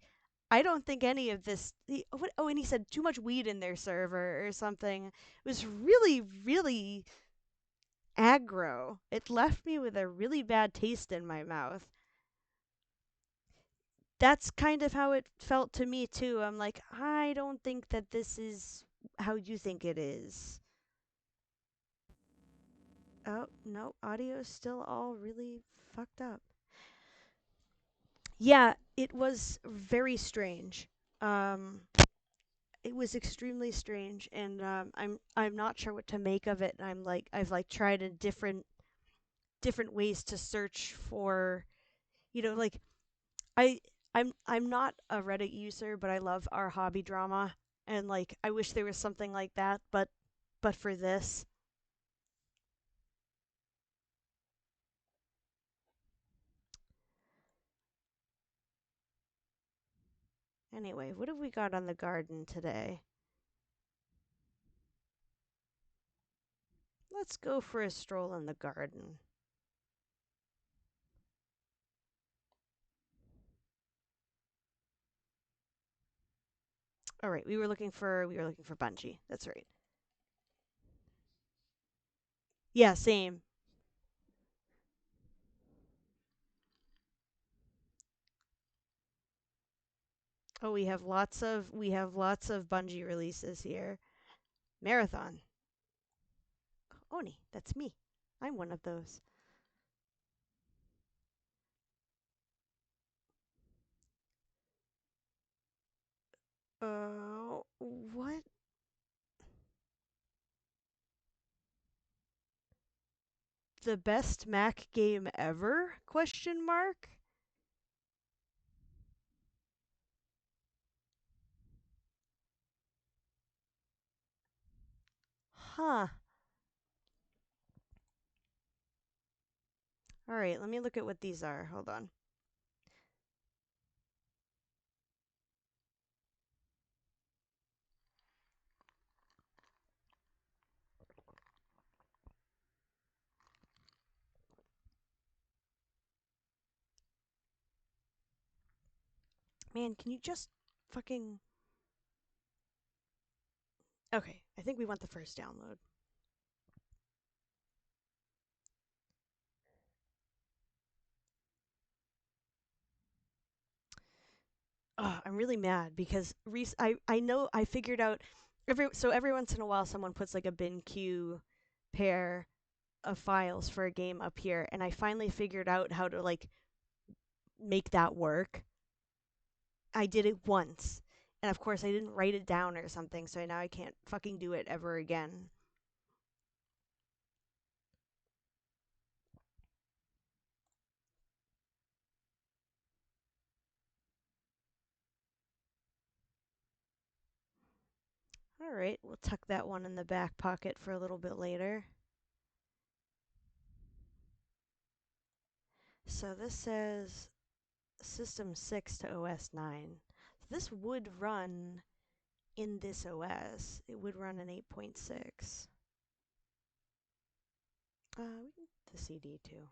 I don't think any of this and he said too much weed in their server or something. It was really really aggro. It left me with a really bad taste in my mouth. That's kind of how it felt to me too. I'm like, "I don't think that this is how you think it is." Oh, no, audio is still all really fucked up. Yeah, it was very strange. Um, it was extremely strange, and I'm not sure what to make of it. I've like tried a different ways to search for, like I I'm not a Reddit user, but I love our hobby drama, and like I wish there was something like that, but for this. Anyway, what have we got on the garden today? Let's go for a stroll in the garden. All right, we were looking for Bungie. That's right. Yeah, same. Oh, we have lots of Bungie releases here. Marathon. Oni, that's me. I'm one of those. What? The best Mac game ever? Question mark. Huh. All right, let me look at what these are. Hold on. Man, can you just fucking Okay, I think we want the first download. I'm really mad because I know I figured out every once in a while someone puts like a bin queue pair of files for a game up here, and I finally figured out how to like make that work. I did it once, and of course I didn't write it down or something, so now I can't fucking do it ever again. All right, we'll tuck that one in the back pocket for a little bit later. So this says System 6 to OS 9. So this would run in this OS. It would run in 8.6. We can the CD too.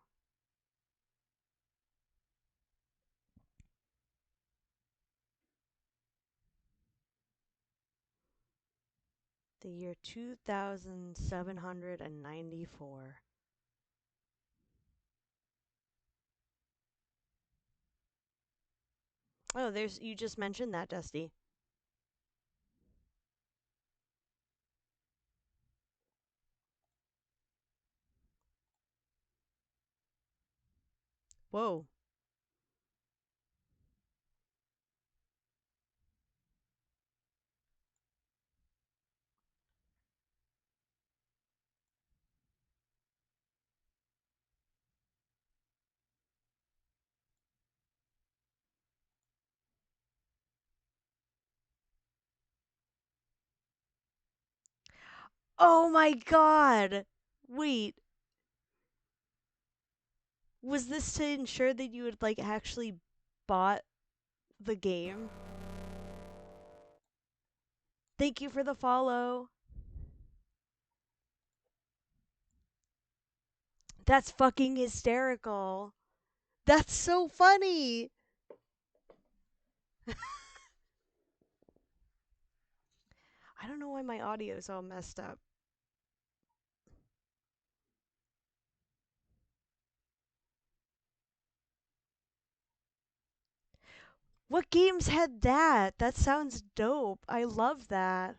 The year 2794. Oh, you just mentioned that, Dusty. Whoa. Oh my god! Wait, was this to ensure that you had like actually bought the game? Thank you for the follow. That's fucking hysterical. That's so funny. I don't know why my audio's all messed up. What games had that? That sounds dope. I love that.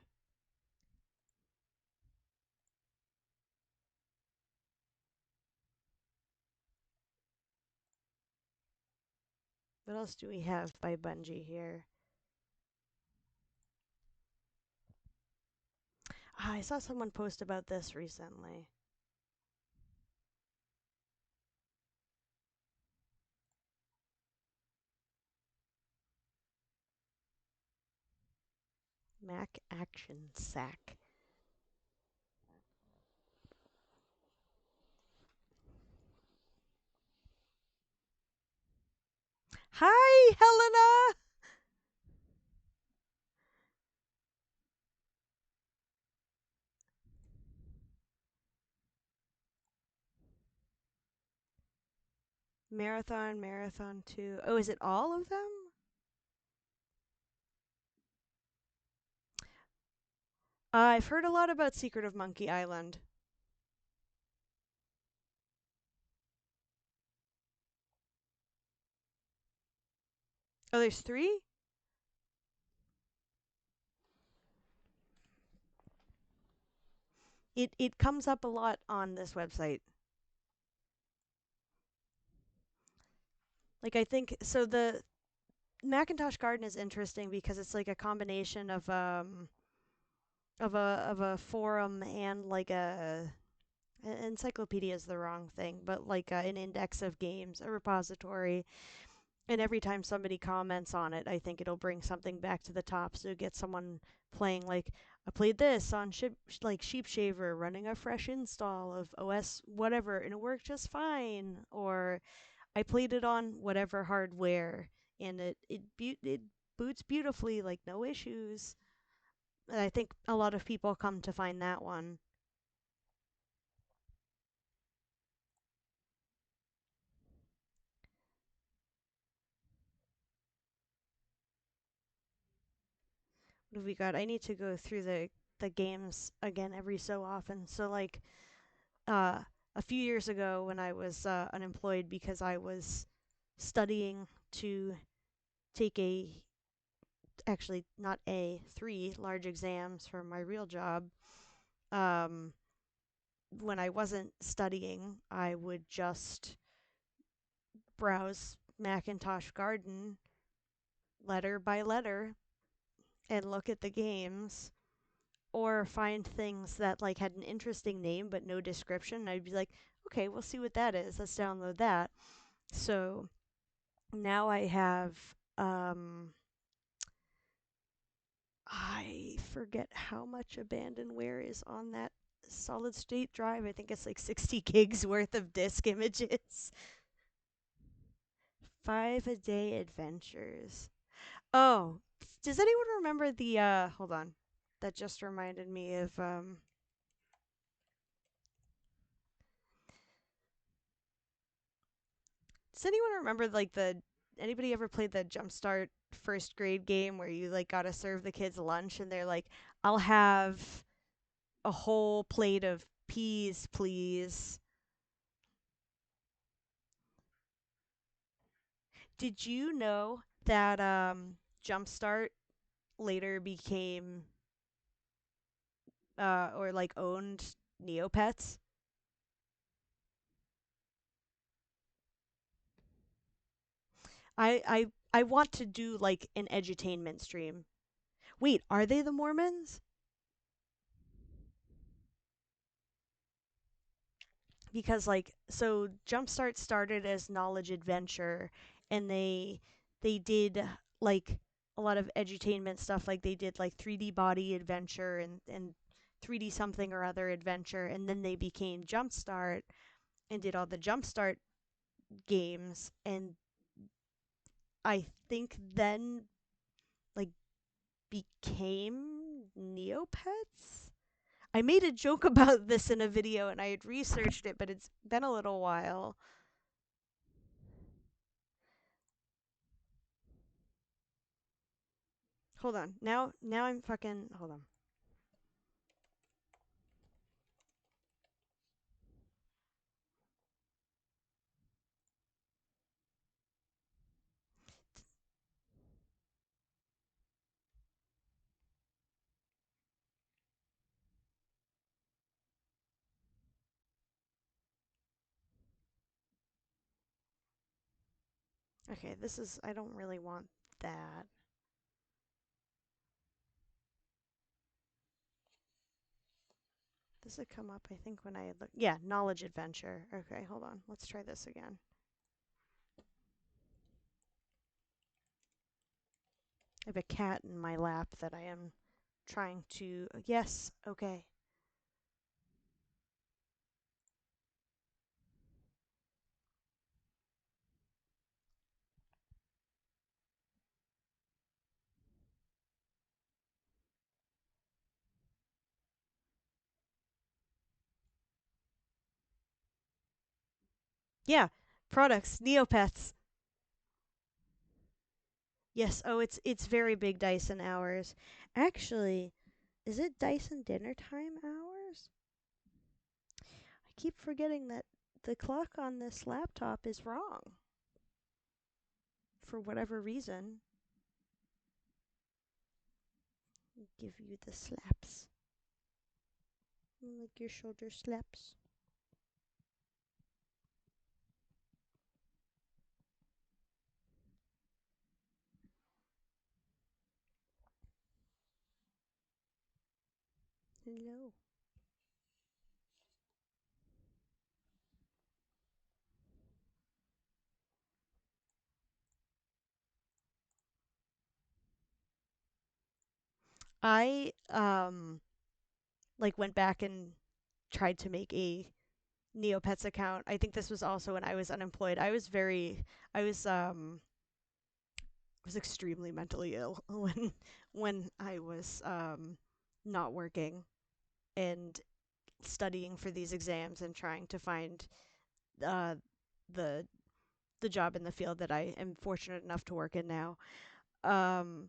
What else do we have by Bungie here? Ah, I saw someone post about this recently. Mac Action Sack. Hi, Helena! Marathon 2. Oh, is it all of them? I've heard a lot about Secret of Monkey Island. Oh, there's 3? It comes up a lot on this website. Like I think so the Macintosh Garden is interesting because it's like a combination of a forum and like an encyclopedia is the wrong thing, but like an index of games, a repository, and every time somebody comments on it, I think it'll bring something back to the top. So get someone playing like I played this on Sheep Shaver, running a fresh install of OS whatever, and it worked just fine. Or I played it on whatever hardware, and it boots beautifully, like no issues. And I think a lot of people come to find that one. What have we got? I need to go through the games again every so often. So like uh, a few years ago when I was unemployed because I was studying to take actually not 3 large exams for my real job. Um, when I wasn't studying, I would just browse Macintosh Garden letter by letter and look at the games or find things that like had an interesting name but no description. I'd be like, okay, we'll see what that is. Let's download that. So now I have I forget how much abandonware is on that solid state drive. I think it's like 60 gigs worth of disk images. 5 a day adventures. Oh, does anyone remember the hold on. That just reminded me of does anyone remember like the anybody ever played the Jumpstart first grade game where you like gotta serve the kids lunch and they're like, I'll have a whole plate of peas, please. Did you know that Jumpstart later became or like owned Neopets? I want to do like an edutainment stream. Wait, are they the Mormons? Because like so Jumpstart started as Knowledge Adventure and they did like a lot of edutainment stuff, like they did like 3D body adventure and 3D something or other adventure, and then they became Jumpstart and did all the Jumpstart games, and I think then like became Neopets. I made a joke about this in a video and I had researched it, but it's been a little while. Hold on. Now I'm fucking hold on. Okay, this is I don't really want that. This would come up, I think, when I had looked. Yeah, knowledge adventure. Okay, hold on. Let's try this again. I have a cat in my lap that I am trying to. Yes, okay. Yeah, products, Neopets. Yes, oh, it's very big Dyson hours. Actually, is it Dyson dinner time hours? I keep forgetting that the clock on this laptop is wrong. For whatever reason. Give you the slaps. Like your shoulder slaps. Hello. I like went back and tried to make a Neopets account. I think this was also when I was unemployed. I was extremely mentally ill when I was not working and studying for these exams and trying to find uh the the job in the field that I am fortunate enough to work in now. Um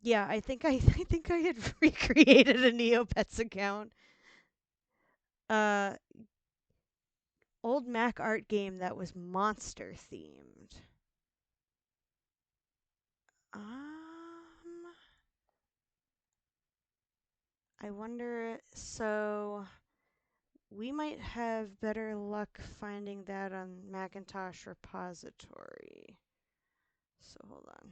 yeah, I think I I think I had recreated a Neopets account. Uh Old Mac art game that was monster themed. Um, I wonder. So we might have better luck finding that on Macintosh repository. So hold on.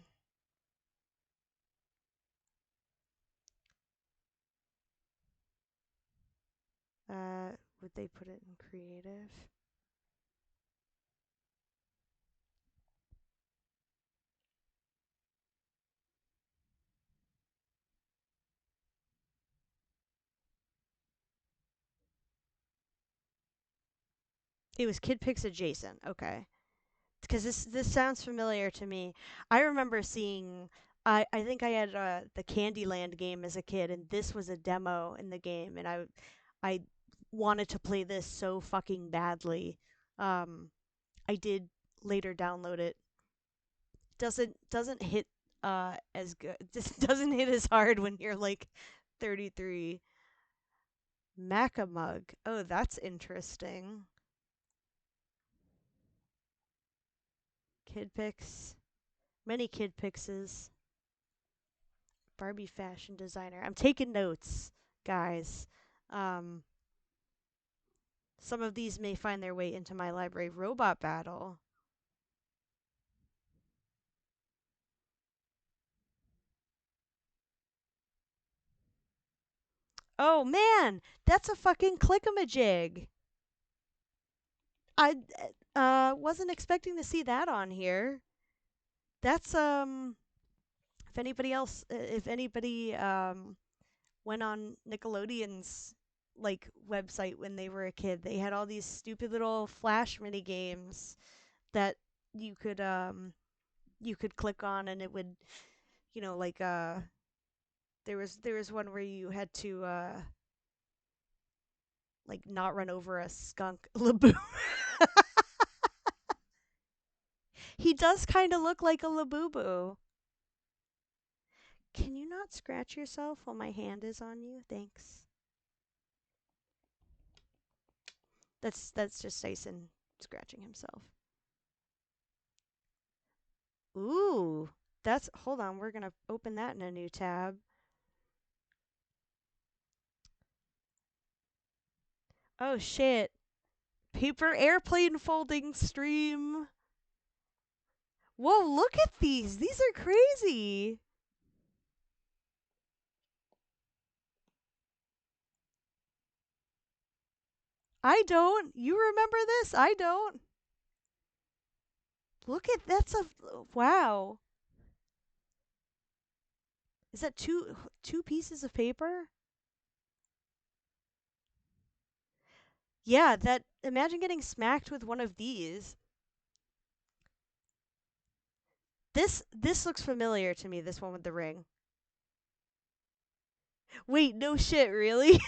Would they put it in creative? It was KidPix adjacent. Okay. Because this sounds familiar to me. I remember seeing. I think I had the Candyland game as a kid, and this was a demo in the game, and I wanted to play this so fucking badly. Um, I did later download it. Doesn't hit as good. Just doesn't hit as hard when you're like 33. Macamug. Oh, that's interesting. KidPix. Many KidPixes. Barbie fashion designer. I'm taking notes, guys. Um, some of these may find their way into my library. Robot battle. Oh man, that's a fucking clickamajig. I wasn't expecting to see that on here. That's if anybody went on Nickelodeon's like website when they were a kid. They had all these stupid little flash mini games that you could you could click on and it would, you know, like there was one where you had to like not run over a skunk. Laboon. He does kind of look like a Labubu. Can you not scratch yourself while my hand is on you? Thanks. That's just Tyson scratching himself. Ooh, that's hold on, we're gonna open that in a new tab. Oh shit. Paper airplane folding stream. Whoa, look at these. These are crazy. I don't. You remember this? I don't. Look at that's a wow. Is that two pieces of paper? Yeah, that imagine getting smacked with one of these. This looks familiar to me, this one with the ring. Wait, no shit, really?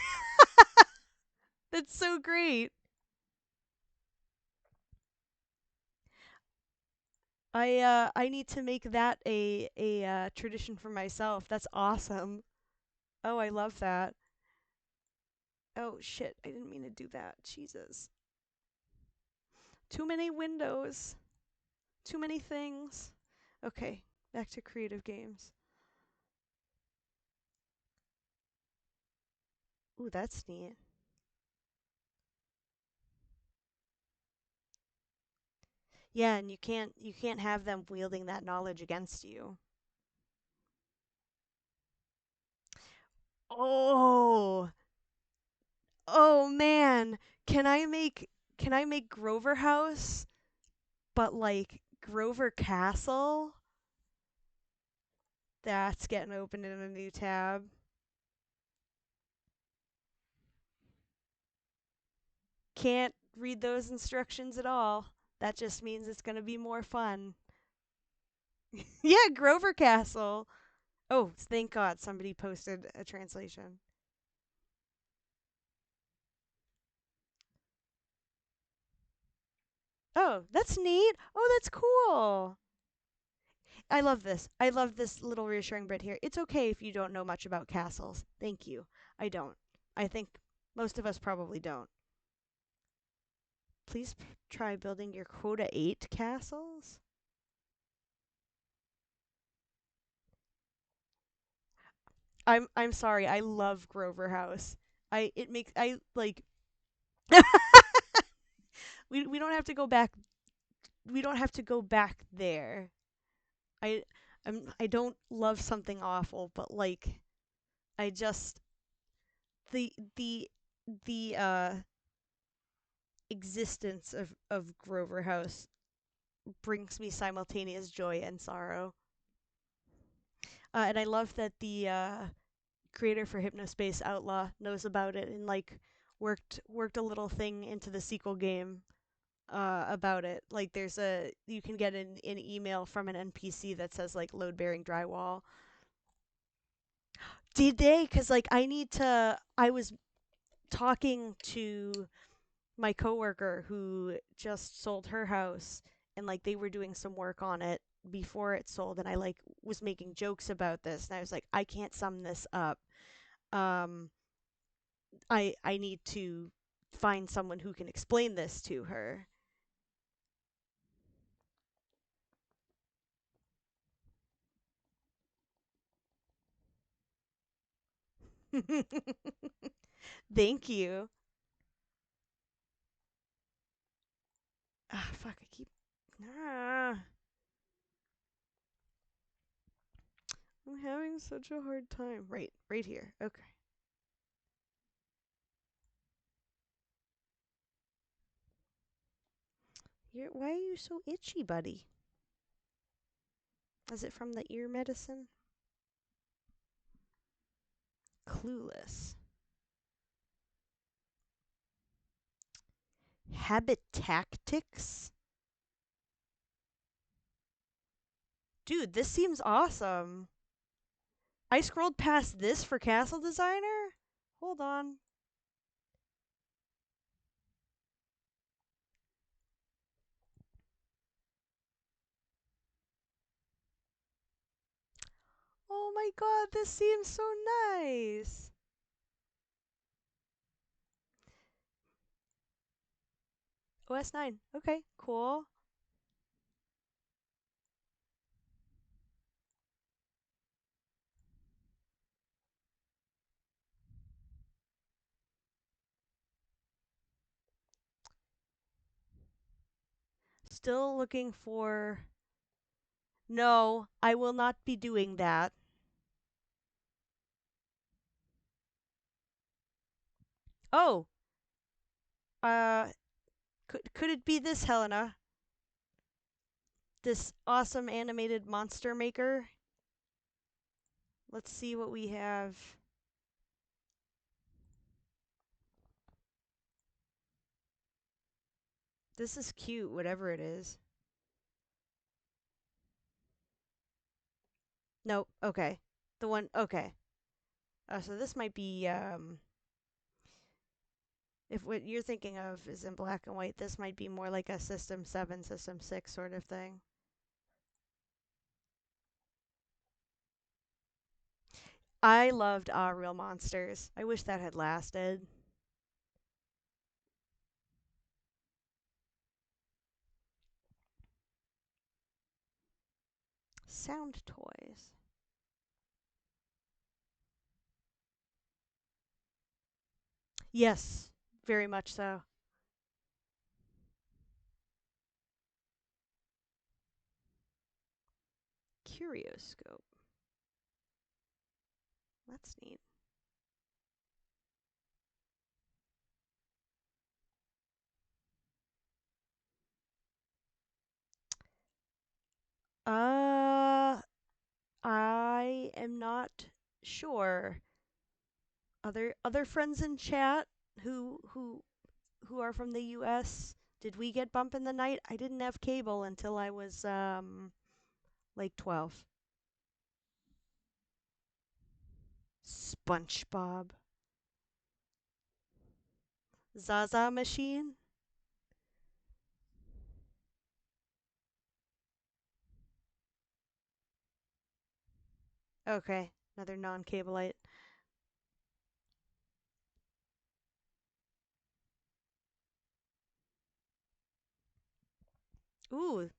That's so great. I need to make that a tradition for myself. That's awesome. Oh, I love that. Oh shit, I didn't mean to do that. Jesus. Too many windows. Too many things. Okay, back to creative games. Ooh, that's neat. Yeah, and you can't have them wielding that knowledge against you. Oh, oh man. Can I make Grover House but like Grover Castle? That's getting opened in a new tab. Can't read those instructions at all. That just means it's going to be more fun. Yeah, Grover Castle. Oh, thank God somebody posted a translation. Oh, that's neat. Oh, that's cool. I love this. I love this little reassuring bit here. It's okay if you don't know much about castles. Thank you. I don't. I think most of us probably don't. Please try building your quota 8 castles. I'm sorry. I love Grover House. I it makes I like we don't have to go back. We don't have to go back there. I I don't love something awful, but like I just the the the existence of Grover House brings me simultaneous joy and sorrow. And I love that the creator for Hypnospace Outlaw knows about it and like worked a little thing into the sequel game about it. Like there's a you can get an email from an NPC that says like load bearing drywall. Did they? Cuz like I was talking to my coworker who just sold her house and like they were doing some work on it before it sold and I like was making jokes about this and I was like I can't sum this up. Um I need to find someone who can explain this to her. Thank you. Ah, fuck, I keep ah, I'm having such a hard time. Right here. Okay. Why are you so itchy, buddy? Is it from the ear medicine? Clueless. Habitactics? Dude, this seems awesome. I scrolled past this for Castle Designer? Hold on. Oh my god, this seems so nice. OS 9. Okay, cool. Still looking for. No, I will not be doing that. Oh, uh, could it be this, Helena? This awesome animated monster maker? Let's see what we have. This is cute, whatever it is. Nope, okay. The one, okay. So this might be, if what you're thinking of is in black and white, this might be more like a System 7, System 6 sort of thing. I loved Real Monsters. I wish that had lasted. Sound toys. Yes, very much so. Curioscope. That's neat. I am not sure. Other friends in chat who are from the US, did we get Bump in the Night? I didn't have cable until I was like 12. SpongeBob. Zaza Machine. Okay, another non-cableite. Ooh,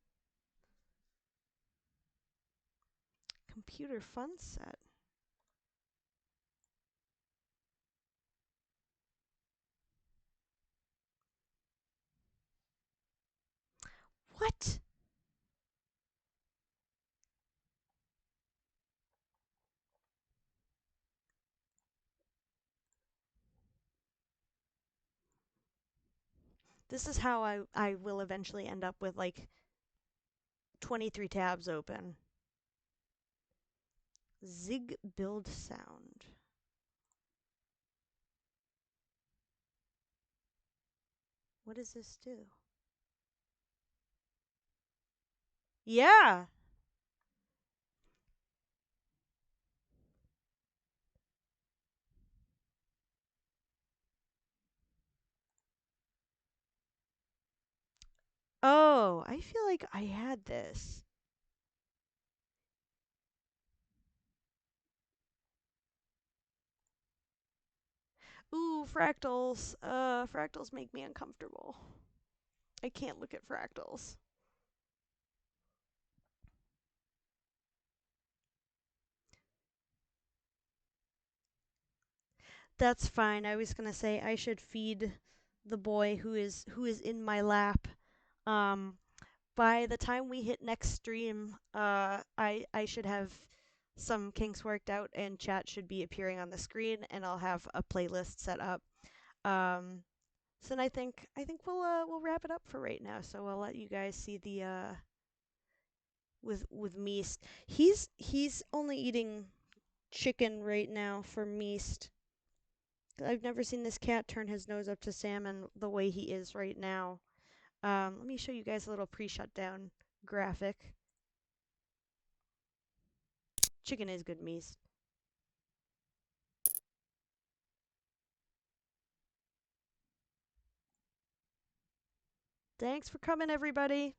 computer fun set. What? This is how I will eventually end up with like 23 tabs open. Zig build sound. What does this do? Yeah. Oh, I feel like I had this. Ooh, fractals. Fractals make me uncomfortable. I can't look at fractals. That's fine. I was gonna say I should feed the boy who is in my lap. Um, by the time we hit next stream, I should have some kinks worked out, and chat should be appearing on the screen, and I'll have a playlist set up. Um, so then I think we'll wrap it up for right now. So I'll let you guys see the with me. He's only eating chicken right now for Meast. I've never seen this cat turn his nose up to salmon the way he is right now. Let me show you guys a little pre-shutdown graphic. Chicken is good, Meast. Thanks for coming, everybody.